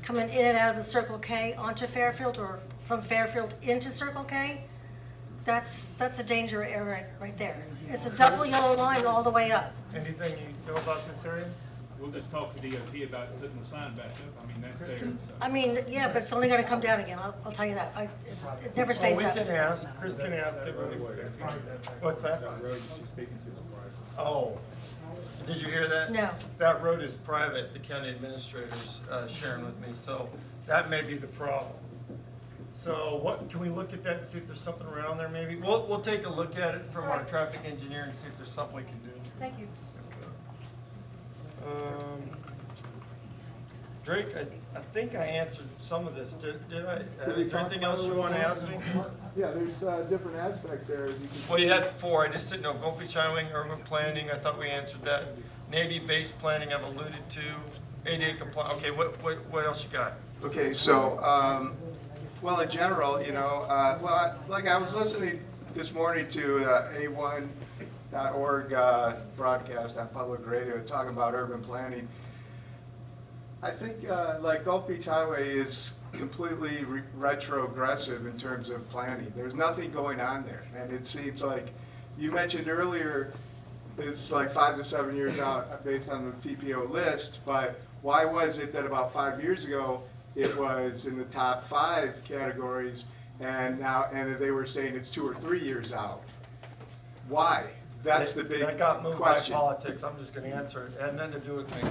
S7: and out of the Circle K onto Fairfield, or from Fairfield into Circle K. That's a danger area right there. It's a double yellow line all the way up.
S1: Anything you know about this area?
S17: We'll just talk to DOT about putting the sign back up. I mean, that's there. So.
S7: I mean, yeah, but it's only gonna come down again, I'll tell you that. It never stays up.
S1: We can ask, Chris can ask him. What's that?
S17: That road she's speaking to the price.
S1: Oh, did you hear that?
S7: No.
S1: That road is private, the county administrator's sharing with me, so that may be the problem. So what, can we look at that and see if there's something around there maybe? We'll take a look at it from our traffic engineer and see if there's something we can do.
S7: Thank you.
S1: Drake, I think I answered some of this, did I? Is there anything else you want to ask me?
S19: Yeah, there's different aspects there. As you can
S1: Well, you
S19: see.
S1: had 4, I just didn't know, Gulf Beach Highway, urban planning, I thought we answered that. Navy-based planning, I've alluded to, ADA compliant, okay, what else you got?
S16: Okay, so, well, in general, you know, like I was listening this morning to A1.org broadcast on public radio talking about urban planning. I think like Gulf Beach Highway is completely retrogressive in terms of planning. There's nothing going on there, and it seems like you mentioned earlier it's like 5 to 7 years out based on the TPO list, but why was it that about 5 years ago it was in the top 5 categories, and they were saying it's 2 or 3 years out? Why? That's the big question.
S1: That got moved by politics, I'm just gonna answer it, it had nothing to do with me.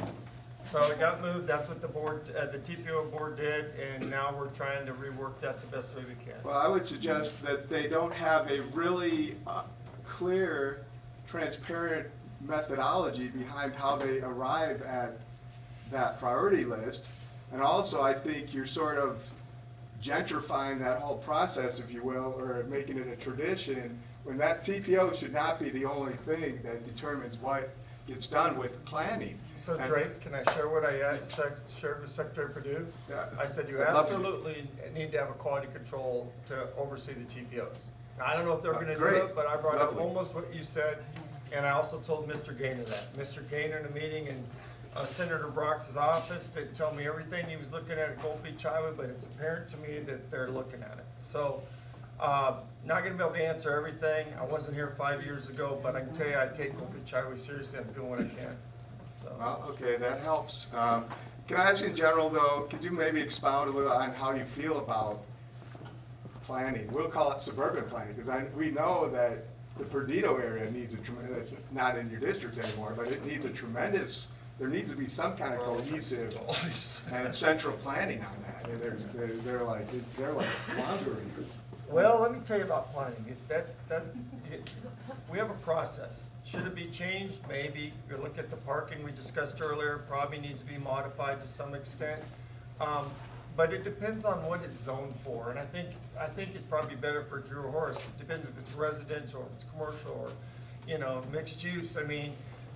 S1: So it got moved, that's what the board, the TPO board did, and now we're trying to rework that the best way we can.
S16: Well, I would suggest that they don't have a really clear, transparent methodology behind how they arrive at that priority list. And also, I think you're sort of gentrifying that whole process, if you will, or making it a tradition, when that TPO should not be the only thing that determines what gets done with planning.
S1: So Drake, can I share what I shared with Secretary Perdue?
S16: Yeah.
S1: I said you
S16: I'd love to.
S1: absolutely need to have a quality control to oversee the TPOs. Now, I don't know if they're gonna do
S16: Great.
S1: it, but I brought up
S16: Lovely.
S1: almost what you said, and I also told Mr. Gaynor that. Mr. Gaynor in a meeting in Senator Brock's office didn't tell me everything he was looking at Gulf Beach Highway, but it's apparent to me that they're looking at it. So, not gonna be able to answer everything. I wasn't here 5 years ago, but I can tell you I take Gulf Beach Highway seriously. I'm doing what I can. So.
S16: Well, okay, that helps. Can I ask in general, though, could you maybe expound a little on how you feel about planning? We'll call it suburban planning, because we know that the Perdido area needs a tremendous, it's not in your district anymore, but it needs a tremendous, there needs to be some kind of cohesive and central planning on that. And they're like floundering.
S1: Well, let me tell you about planning. We have a process. Should it be changed? Maybe. You look at the parking we discussed earlier, probably needs to be modified to some extent. But it depends on what it's zoned for. And I think it's probably better for Drew Horse. It depends if it's residential, if it's commercial, or, mixed use. I mean,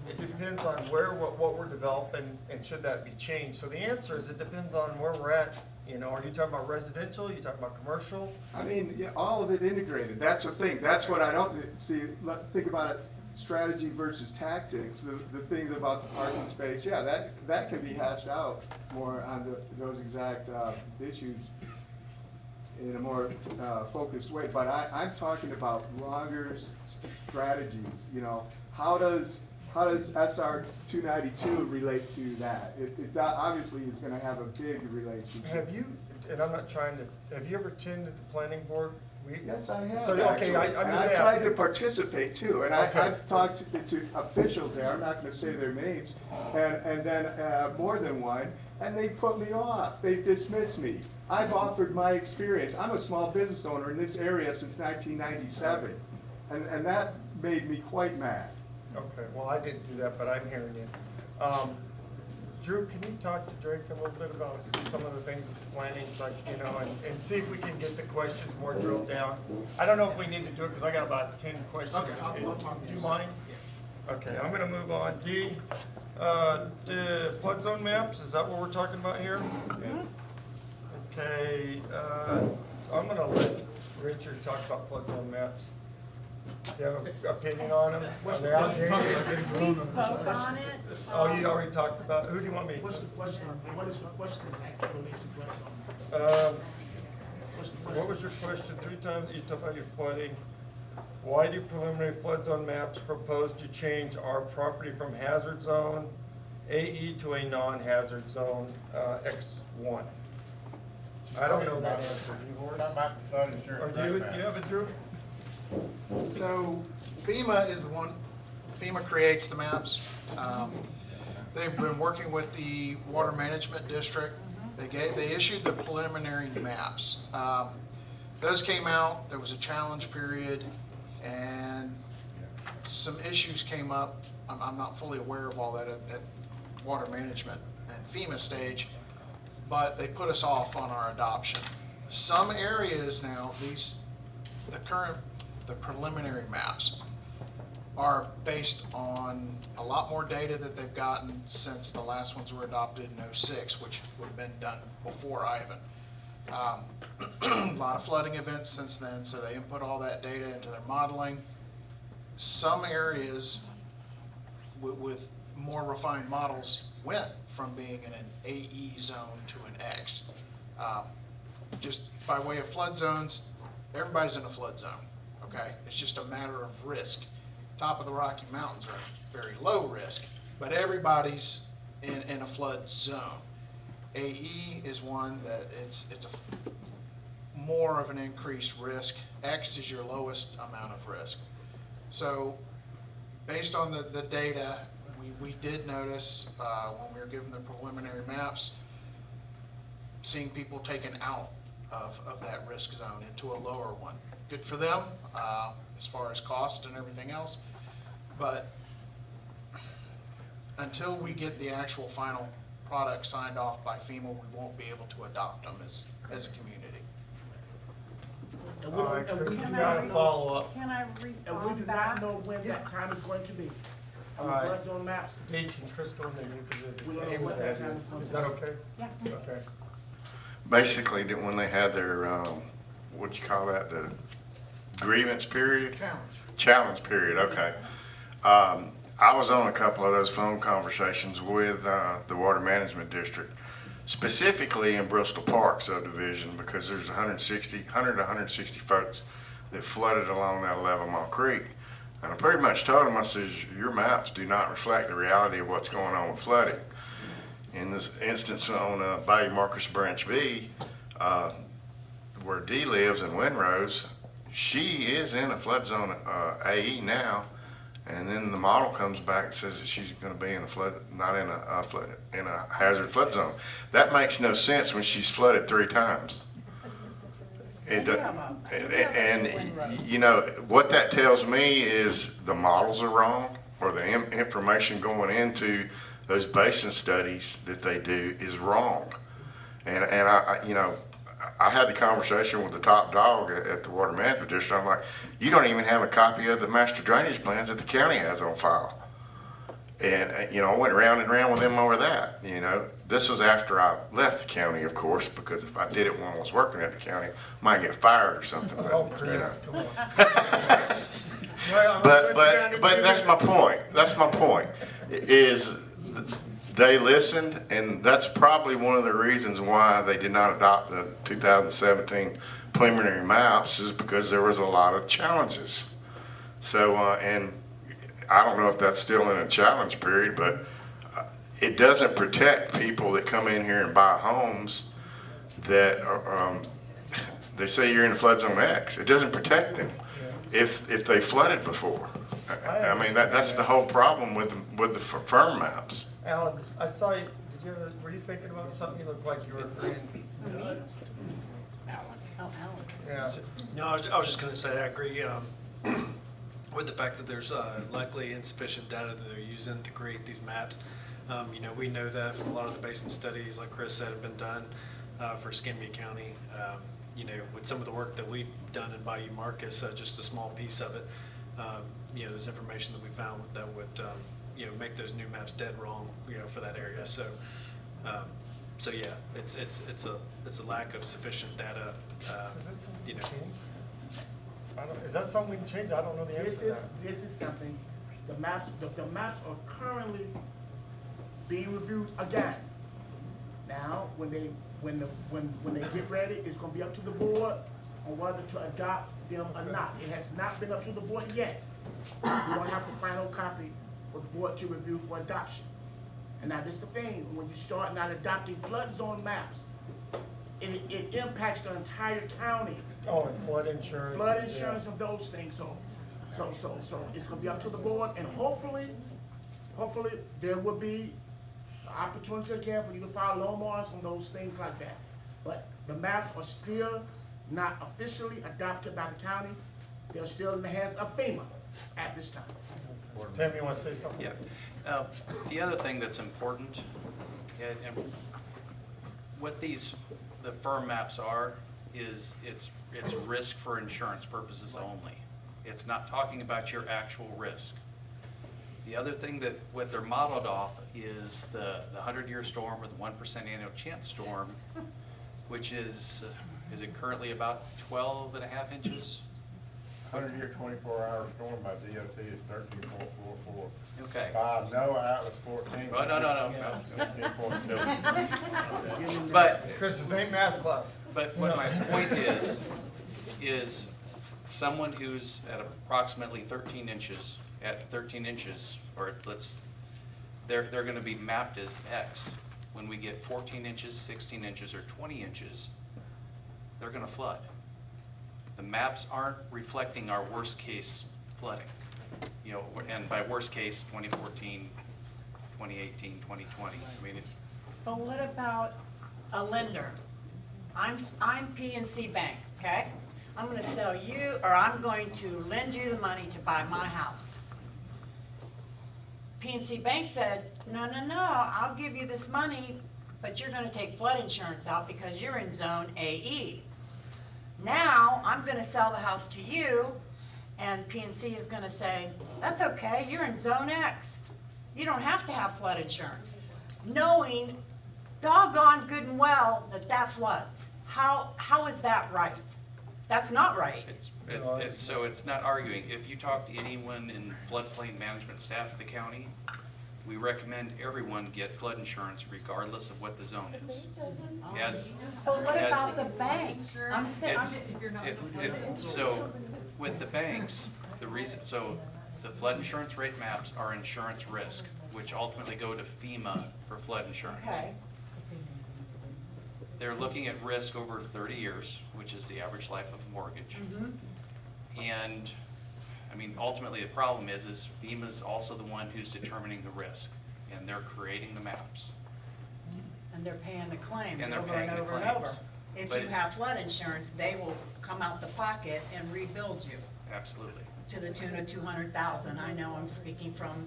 S1: it depends on what we're developing, and should that be changed. So the answer is it depends on where we're at. Are you talking about residential? Are you talking about commercial?
S16: I mean, yeah, all of it integrated. That's the thing. That's what I don't see. Think about it, strategy versus tactics. The things about the parking space, yeah, that can be hashed out more on those exact issues in a more focused way. But I'm talking about longer strategies. How does SR 292 relate to that? It obviously is going to have a big relationship.
S1: Have you, and I'm not trying to, have you ever attended the planning board?
S16: Yes, I have.
S1: So, okay, I'm
S16: and
S1: just
S16: I've tried
S1: asking.
S16: to participate too, and
S1: Okay.
S16: I've talked to officials there, I'm not gonna say their names, and then more than one, and they put me off, they dismissed me. I've offered my experience, I'm a small business owner in this area since 1997, and that made me quite mad.
S1: Okay, well, I didn't do that, but I'm hearing you. Drew, can you talk to Drake a little bit about some of the things with planning, like, and see if we can get the questions more drilled down? I don't know if we need to do it, because I got about 10 questions.
S13: Okay, I'll talk to
S1: Do
S13: you.
S1: you mind? Okay, I'm gonna move on. D, The flood zone maps, is that what we're talking about here? Okay, I'm gonna let Richard talk about flood zone maps. Do you have an opinion on them? Are they outdated?
S2: We spoke on it.
S1: Oh, you already talked about it? Who do you want me?
S5: What's the question? What is the question actually to address on?
S1: What was your question? 3 times you talked about your flooding. Why do preliminary flood zone maps propose to change our property from hazard zone AE to a non-hazard zone X1? I don't know that answer.
S21: Talk about the flood insurance.
S1: Or do you have it, Drew?
S13: So FEMA is the one, FEMA creates the maps. They've been working with the Water Management District. They issued the preliminary maps. Those came out, there was a challenge period, and some issues came up. I'm not fully aware of all that at Water Management and FEMA stage, but they put us off on our adoption. Some areas now, the preliminary maps are based on a lot more data that they've gotten since the last ones were adopted in '06, which would have been done before Ivan. A lot of flooding events since then, so they input all that data into their modeling. Some areas with more refined models went from being in an AE zone to an X. Just by way of flood zones, everybody's in a flood zone, okay? It's just a matter of risk. Top of the Rocky Mountains are very low risk, but everybody's in a flood zone. AE is one that it's more of an increased risk. X is your lowest amount of risk. So based on the data, we did notice when we were given the preliminary maps, seeing people taken out of that risk zone into a lower one. Good for them as far as cost and everything else, but until we get the actual final product signed off by FEMA, we won't be able to adopt them as a community.
S5: And
S1: All right,
S5: and
S1: Chris,
S5: do
S1: you
S5: not
S1: gotta
S5: know-
S1: follow up.
S2: Can I
S5: And we
S2: respond
S5: do
S2: back?
S5: not know when that time is going to be.
S1: All
S5: On the
S1: right.
S5: flood zone maps.
S1: Dee, can Chris go in there because
S5: We don't
S1: he
S5: know
S1: was
S5: what that
S1: ahead.
S5: time is going
S1: Is
S5: to
S1: that
S5: be.
S1: okay?
S2: Yeah.
S1: Okay.
S8: Basically, when they had their, what you call that, the grievance period? Challenge period, okay. I was on a couple of those phone conversations with the Water Management District, specifically in Bristol Park subdivision, because there's 100 to 160 folks that flooded along that 11-mile creek. And I pretty much told them, I says, your maps do not reflect the reality of what's going on with flooding. In this instance on Bayou Marcus Branch B, where Dee lives in Windrose, she is in a flood zone AE now, and then the model comes back and says that she's going to be in a flood, not in a hazard flood zone. That makes no sense when she's flooded 3 times. And you know what that tells me is the models are wrong, or the information going into those basin studies that they do is wrong. And I had the conversation with the top dog at the Water Management District. I'm like, you don't even have a copy of the master drainage plans that the county has on file. And, I went round and round with them over that, This was after I left the county, of course, because if I did it when I was working at the county, I might get fired or something. But,
S1: Come on.
S8: but that's my point. That's my point, is they listened, and that's probably one of the reasons why they did not adopt the 2017 preliminary maps, is because there was a lot of challenges. So, and I don't know if that's still in a challenge period, but it doesn't protect people that come in here and buy homes that are, they say you're in flood zone X. It doesn't protect them if they flooded before. I mean, that's the whole problem with the firm maps.
S1: Alan, I saw you, were you thinking about something? You looked like you were agreeing. Yeah.
S22: No, I was just going to say I agree with the fact that there's likely insufficient data that they're using to create these maps. We know that from a lot of the basin studies, like Chris said, have been done for Escambia County. With some of the work that we've done in Bayou Marcus, just a small piece of it, there's information that we found that would you know, make those new maps dead wrong, you know, for that area. So, so yeah, it's a lack of sufficient data, you know.
S1: Is that something we can change? I don't know the answer to that.
S5: This is something, the maps are currently being reviewed again. Now, when they get ready, it's gonna be up to the board on whether to adopt them or not. It has not been up to the board yet. We don't have the final copy for the board to review for adoption. And now this is the thing, when you start not adopting flood zone maps, it impacts the entire county.
S1: Oh, and flood insurance.
S5: Flood insurance and those things, so it's gonna be up to the board, and hopefully there will be opportunity again for you to file loan marks on those things like that. But the maps are still not officially adopted by the county. They're still in the hands of FEMA at this time.
S1: Tim, you want to say something?
S10: Yeah. The other thing that's important, and what the firm maps are, is it's risk for insurance purposes only. It's not talking about your actual risk. The other thing that what they're modeled off is the 100-year storm or the 1% annual chance storm, which is it currently about 12.5 inches?
S8: 100-year, 24-hour storm by DOT is 13.44.
S10: Okay.
S8: No, that was 14.
S10: Oh, no.
S8: 16.2.
S10: But
S1: Chris, this ain't math class.
S10: But what my point is someone who's at approximately 13 inches, or they're gonna be mapped as X. When we get 14 inches, 16 inches, or 20 inches, they're gonna flood. The maps aren't reflecting our worst case flooding. You know, and by worst case, 2014, 2018, 2020. I mean,
S2: But what about a lender? I'm PNC Bank, okay? I'm gonna sell you, or I'm going to lend you the money to buy my house. PNC Bank said, no, I'll give you this money, but you're gonna take flood insurance out because you're in zone AE. Now, I'm gonna sell the house to you, and PNC is gonna say, that's okay, you're in zone X. You don't have to have flood insurance. Knowing doggone good and well that floods. How is that right? That's not right.
S10: So it's not arguing. If you talk to anyone in floodplain management staff of the county, we recommend everyone get flood insurance regardless of what the zone is.
S2: But what about the banks?
S10: So with the banks, the flood insurance rate maps are insurance risk, which ultimately go to FEMA for flood insurance.
S2: Okay.
S10: They're looking at risk over 30 years, which is the average life of a mortgage. And, I mean, ultimately the problem is FEMA's also the one who's determining the risk, and they're creating the maps.
S2: And they're paying the claims
S10: And they're
S2: over
S10: paying
S2: and
S10: the
S2: over and
S10: claims.
S2: over. If
S10: But
S2: you have flood insurance, they will come out the pocket and rebuild you
S10: Absolutely.
S2: to the tune of 200,000. I know I'm speaking from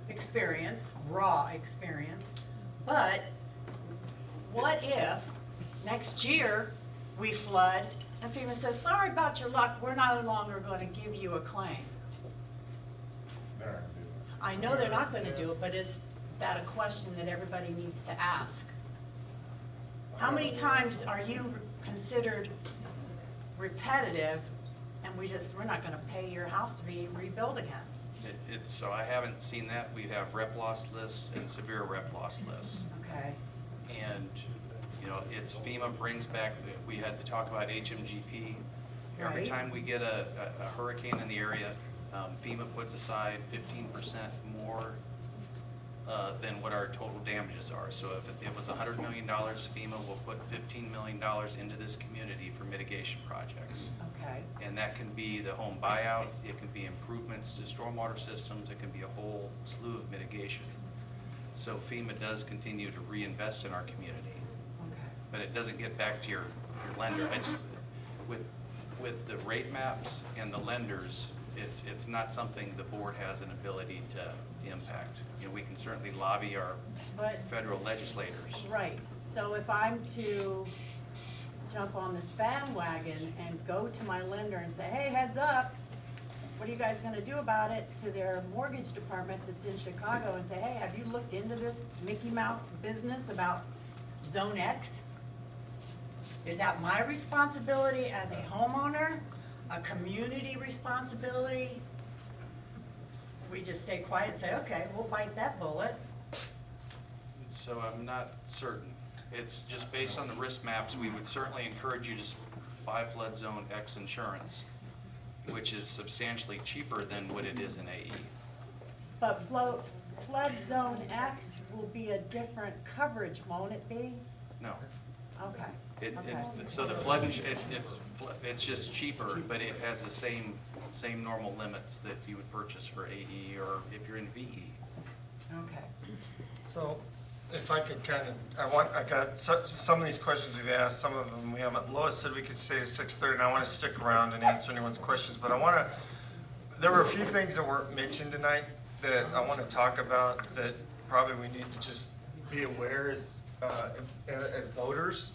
S2: experience, raw experience, but what if next year we flood and FEMA says, sorry about your luck, we're no longer going to give you a claim? I know they're not going to do it, but is that a question that everybody needs to ask? How many times are you considered repetitive and we're not going to pay your house to be rebuilt again?
S10: So I haven't seen that. We have rep loss lists and severe rep loss lists.
S2: Okay.
S10: And, you know, it's FEMA brings back, we had to talk about HMGP. Every
S2: Right.
S10: time we get a hurricane in the area, FEMA puts aside 15% more than what our total damages are. So if it was $100 million, FEMA will put $15 million into this community for mitigation projects.
S2: Okay.
S10: And that can be the home buyouts, it can be improvements to stormwater systems, it can be a whole slew of mitigation. So FEMA does continue to reinvest in our community.
S2: Okay.
S10: But it doesn't get back to your lender. With the rate maps and the lenders, it's not something the board has an ability to impact. You know, we can certainly lobby our federal legislators.
S2: Right, so if I'm to jump on this bandwagon and go to my lender and say, hey, heads up, what are you guys gonna do about it to their mortgage department that's in Chicago and say, hey, have you looked into this Mickey Mouse business about Zone X? Is that my responsibility as a homeowner, a community responsibility? We just stay quiet and say, okay, we'll bite that bullet.
S10: So I'm not certain. It's just based on the risk maps, we would certainly encourage you to buy flood zone X insurance, which is substantially cheaper than what it is in AE.
S2: But flood zone X will be a different coverage, won't it be?
S10: No.
S2: Okay.
S10: So the flood, it's just cheaper, but it has the same normal limits that you would purchase for AE or if you're in VE.
S2: Okay.
S1: So if I could kind of, I got some of these questions we've asked, some of them we haven't. Lois said we could stay to 6:30, and I want to stick around and answer anyone's questions, but there were a few things that weren't mentioned tonight that I want to talk about that probably we need to just be aware as voters.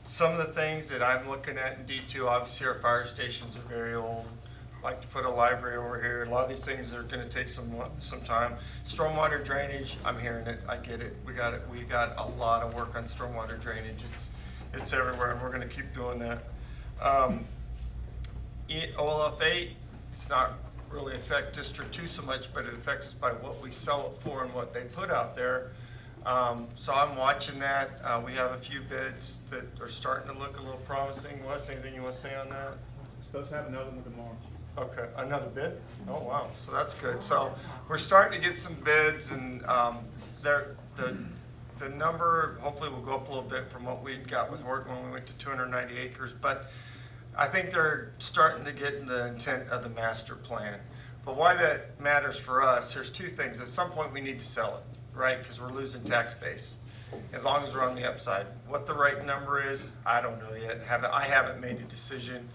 S1: Some of the things that I'm looking at in D2, obviously our fire stations are very old. Like to put a library over here. A lot of these things are going to take some time. Stormwater drainage, I'm hearing it. I get it. We got a lot of work on stormwater drainage. It's everywhere, and we're going to keep doing that. OLF8, it's not really affect District 2 so much, but it affects us by what we sell it for and what they put out there. So I'm watching that. We have a few bids that are starting to look a little promising. Wes, anything you want to say on that?
S6: Supposed to have another one tomorrow.
S1: Okay, another bid? Oh, wow, so that's good. So we're starting to get some bids, and the number hopefully will go up a little bit from what we got with Horton when we went to 290 acres, but I think they're starting to get in the intent of the master plan. But why that matters for us, there's two things. At some point we need to sell it, right? Because we're losing tax base, as long as we're on the upside. What the right number is, I don't know yet. I haven't made a decision.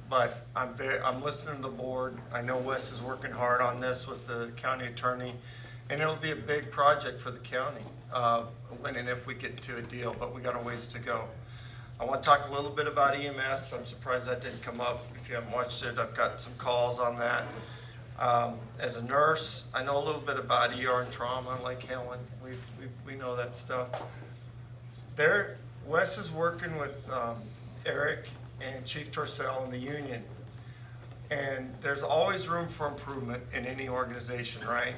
S1: But I'm listening to the board. I know Wes is working hard on this with the county attorney, and it'll be a big project for the county when and if we get to a deal, but we got a ways to go. I want to talk a little bit about EMS. I'm surprised that didn't come up. If you haven't watched it, I've got some calls on that. As a nurse, I know a little bit about ER and trauma, like Helen. We know that stuff. Wes is working with Eric and Chief Torcell in the union. And there's always room for improvement in any organization, right?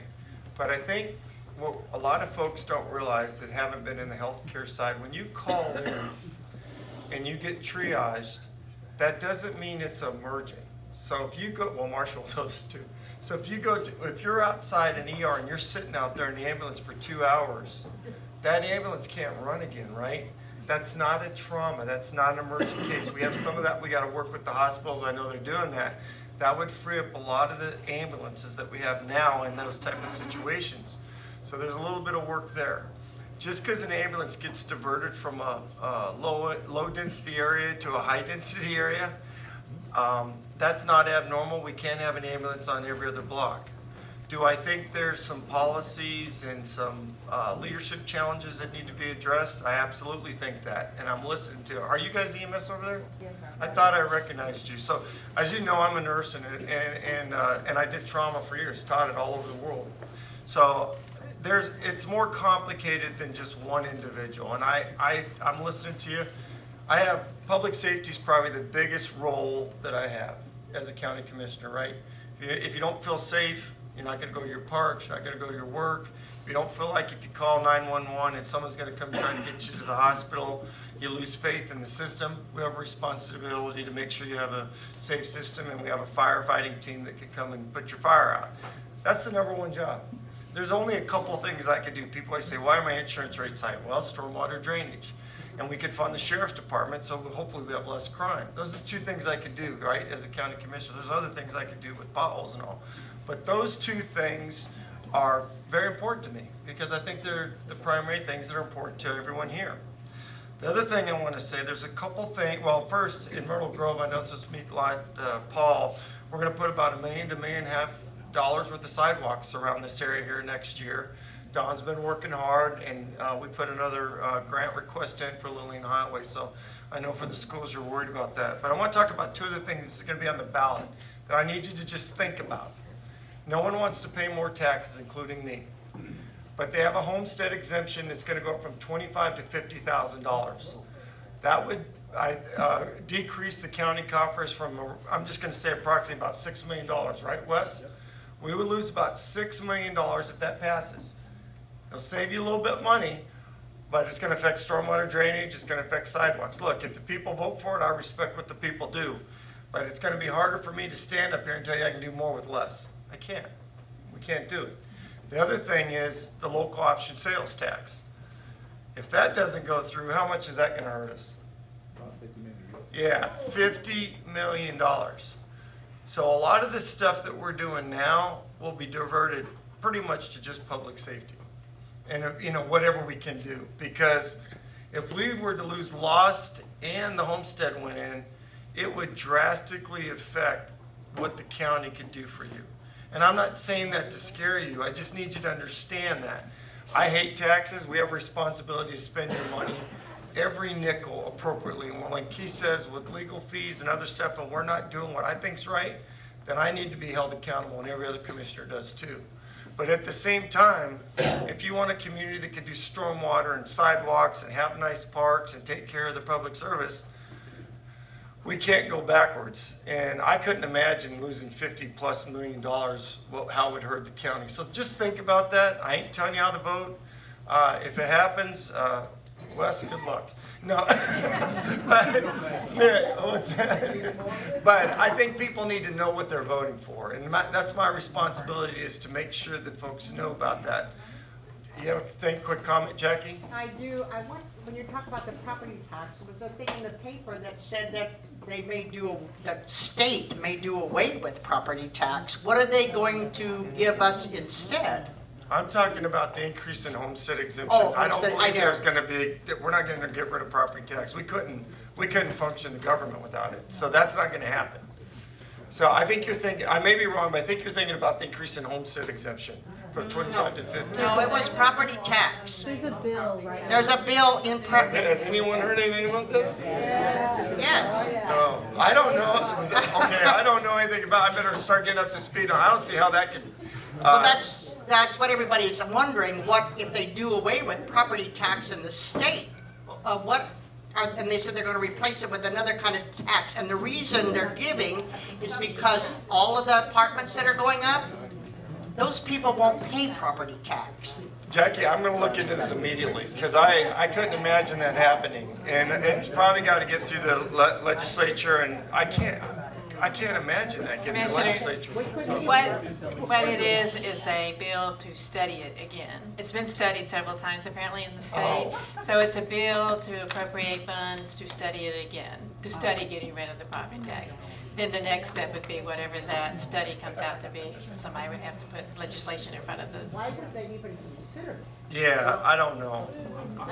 S1: But I think what a lot of folks don't realize that haven't been in the healthcare side, when you call in and you get triaged, that doesn't mean it's emerging. So if you go, well, Marshall will know this too. So if you're outside an ER and you're sitting out there in the ambulance for 2 hours, that ambulance can't run again, right? That's not a trauma. That's not an emergency case. We have some of that. We got to work with the hospitals. I know they're doing that. That would free up a lot of the ambulances that we have now in those type of situations. So there's a little bit of work there. Just because an ambulance gets diverted from a low density area to a high density area, that's not abnormal. We can't have an ambulance on every other block. Do I think there's some policies and some leadership challenges that need to be addressed? I absolutely think that, and I'm listening to it. Are you guys EMS over there?
S2: Yes, sir.
S1: I thought I recognized you. So, as you know, I'm a nurse, and I did trauma for years, taught it all over the world. So, it's more complicated than just one individual, and I'm listening to you. I have public safety is probably the biggest role that I have as a county commissioner, right? If you don't feel safe, you're not going to go to your parks. You're not going to go to your work. If you don't feel like if you call 911 and someone's going to come try to get you to the hospital, you lose faith in the system. We have a responsibility to make sure you have a safe system, and we have a firefighting team that can come and put your fire out. That's the number one job. There's only a couple of things I could do. People always say, why are my insurance rates high? Well, stormwater drainage. And we could fund the sheriff's department, so hopefully we have less crime. Those are two things I could do, right, as a county commissioner. There's other things I could do with potholes and all. But those two things are very important to me because I think they're the primary things that are important to everyone here. The other thing I want to say, there's a couple things. Well, first, in Myrtle Grove, I know this was meet like Paul, we're going to put about $1 million to $1.5 million worth of sidewalks around this area here next year. Don's been working hard, and we put another grant request in for Lillian Highway, so I know for the schools you're worried about that. But I want to talk about two other things that's going to be on the ballot that I need you to just think about. No one wants to pay more taxes, including me. But they have a homestead exemption that's gonna go from $25,000 to $50,000. That would decrease the county coffers from, I'm just gonna say approximately about $6 million, right, Wes? We would lose about $6 million if that passes. It'll save you a little bit of money, but it's gonna affect stormwater drainage, it's gonna affect sidewalks. Look, if the people vote for it, I respect what the people do. But it's gonna be harder for me to stand up here and tell you I can do more with less. I can't. We can't do it. The other thing is the local option sales tax. If that doesn't go through, how much is that gonna hurt us? Yeah, $50 million. So a lot of the stuff that we're doing now will be diverted pretty much to just public safety. And, you know, whatever we can do. Because if we were to lose Lost and the homestead went in, it would drastically affect what the county could do for you. And I'm not saying that to scare you. I just need you to understand that. I hate taxes. We have a responsibility to spend your money, every nickel appropriately. And like Keith says, with legal fees and other stuff, and we're not doing what I think's right, then I need to be held accountable, and every other commissioner does too. But at the same time, if you want a community that can do stormwater and sidewalks and have nice parks and take care of the public service, we can't go backwards. And I couldn't imagine losing $50+ million, how it would hurt the county. So just think about that. I ain't telling you how to vote. If it happens, Wes, good luck. No, but I think people need to know what they're voting for. And that's my responsibility, is to make sure that folks know about that. You have a quick comment, Jackie?
S11: I do. I want, when you talk about the property tax, there was a thing in the paper that said that they may do, the state may do away with property tax. What are they going to give us instead?
S1: I'm talking about the increase in homestead exemption.
S11: Oh,
S1: I don't
S11: homestead,
S1: believe
S11: I know.
S1: there's gonna be, we're not gonna get rid of property tax. We couldn't function the government without it. So that's not gonna happen. So I think you're thinking, I may be wrong, but I think you're thinking about the increase in homestead exemption from 25 to 50.
S11: No, it was property tax.
S2: There's a bill right now.
S11: There's a bill in
S1: Has anyone heard anything about this?
S11: Yes.
S1: No, I don't know. Okay, I don't know anything about, I better start getting up to speed on, I don't see how that could.
S11: Well, that's what everybody's wondering, what if they do away with property tax in the state? And they said they're gonna replace it with another kind of tax, and the reason they're giving is because all of the apartments that are going up, those people won't pay property tax.
S1: Jackie, I'm gonna look into this immediately, because I couldn't imagine that happening. And it's probably gotta get through the legislature, and I can't imagine that getting the legislature.
S12: What it is a bill to study it again. It's been studied several times apparently in the state. So it's a bill to appropriate funds to study it again, to study getting rid of the property tax. Then the next step would be whatever that study comes out to be. Somebody would have to put legislation in front of the.
S11: Why would they even consider it?
S1: Yeah, I don't know. All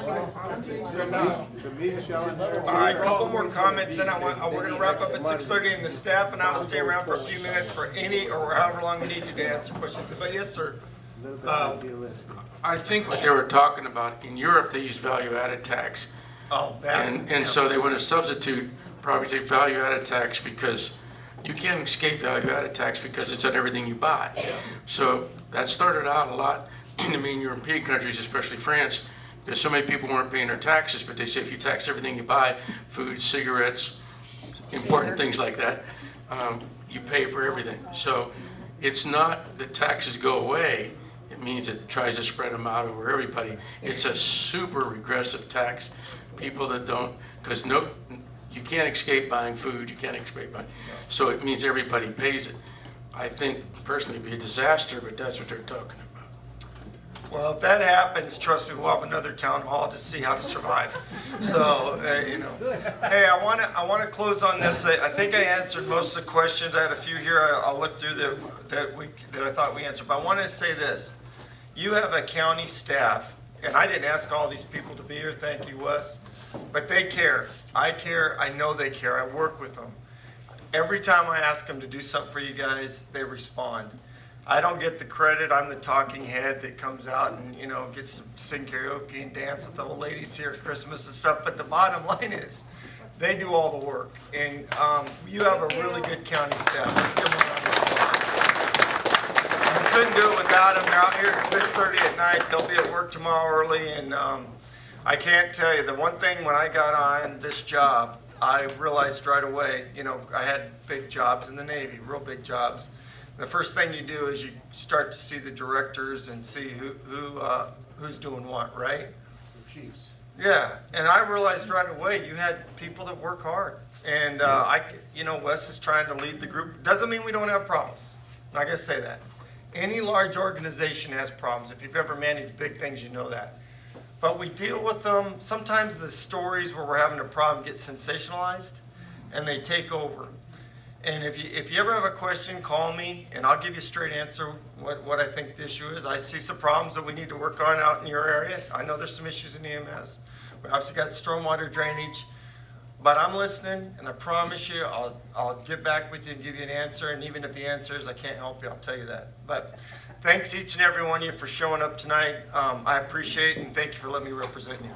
S1: right, a couple more comments, then we're gonna wrap up at 6:30, and the staff and I will stay around for a few minutes for any, or however long we need you to answer questions. But yes, sir.
S23: I think what they were talking about, in Europe, they use value-added tax.
S1: Oh, that's.
S23: And so they want to substitute property value-added tax, because you can't escape value-added tax because it's on everything you buy. So that started out a lot in the main European countries, especially France, because so many people weren't paying their taxes, but they say if you tax everything you buy, food, cigarettes, important things like that, you pay for everything. So it's not that taxes go away, it means it tries to spread them out over everybody. It's a super regressive tax. People that don't, because you can't escape buying food, you can't escape buying, so it means everybody pays it. I think personally it'd be a disaster, but that's what they're talking about.
S1: Well, if that happens, trust me, we'll have another town hall to see how to survive. So, you know. Hey, I want to close on this. I think I answered most of the questions. I had a few here I'll look through that I thought we answered. But I want to say this. You have a county staff, and I didn't ask all these people to be here. Thank you, Wes. But they care. I care. I know they care. I work with them. Every time I ask them to do something for you guys, they respond. I don't get the credit. I'm the talking head that comes out and, you know, gets to sing karaoke and dance with the old ladies here at Christmas and stuff. But the bottom line is, They do all the work, and you have a really good county staff. Let's give them a round of applause. We couldn't do it without them. They're out here at 6:30 at night. They'll be at work tomorrow early, and I can't tell you, the one thing when I got on this job, I realized right away, you know, I had big jobs in the Navy, real big jobs. The first thing you do is you start to see the directors and see who's doing what, right?
S5: The chiefs.
S1: Yeah, and I realized right away you had people that work hard, and you know, Wes is trying to lead the group. Doesn't mean we don't have problems. I gotta say that. Any large organization has problems. If you've ever managed big things, you know that. But we deal with them. Sometimes the stories where we're having a problem get sensationalized, and they take over. And if you ever have a question, call me, and I'll give you a straight answer what I think the issue is. I see some problems that we need to work on out in your area. I know there's some issues in EMS. We obviously got stormwater drainage, but I'm listening, and I promise you, I'll get back with you and give you an answer. And even if the answer is I can't help you, I'll tell you that. But thanks each and every one of you for showing up tonight. I appreciate it, and thank you for letting me represent you.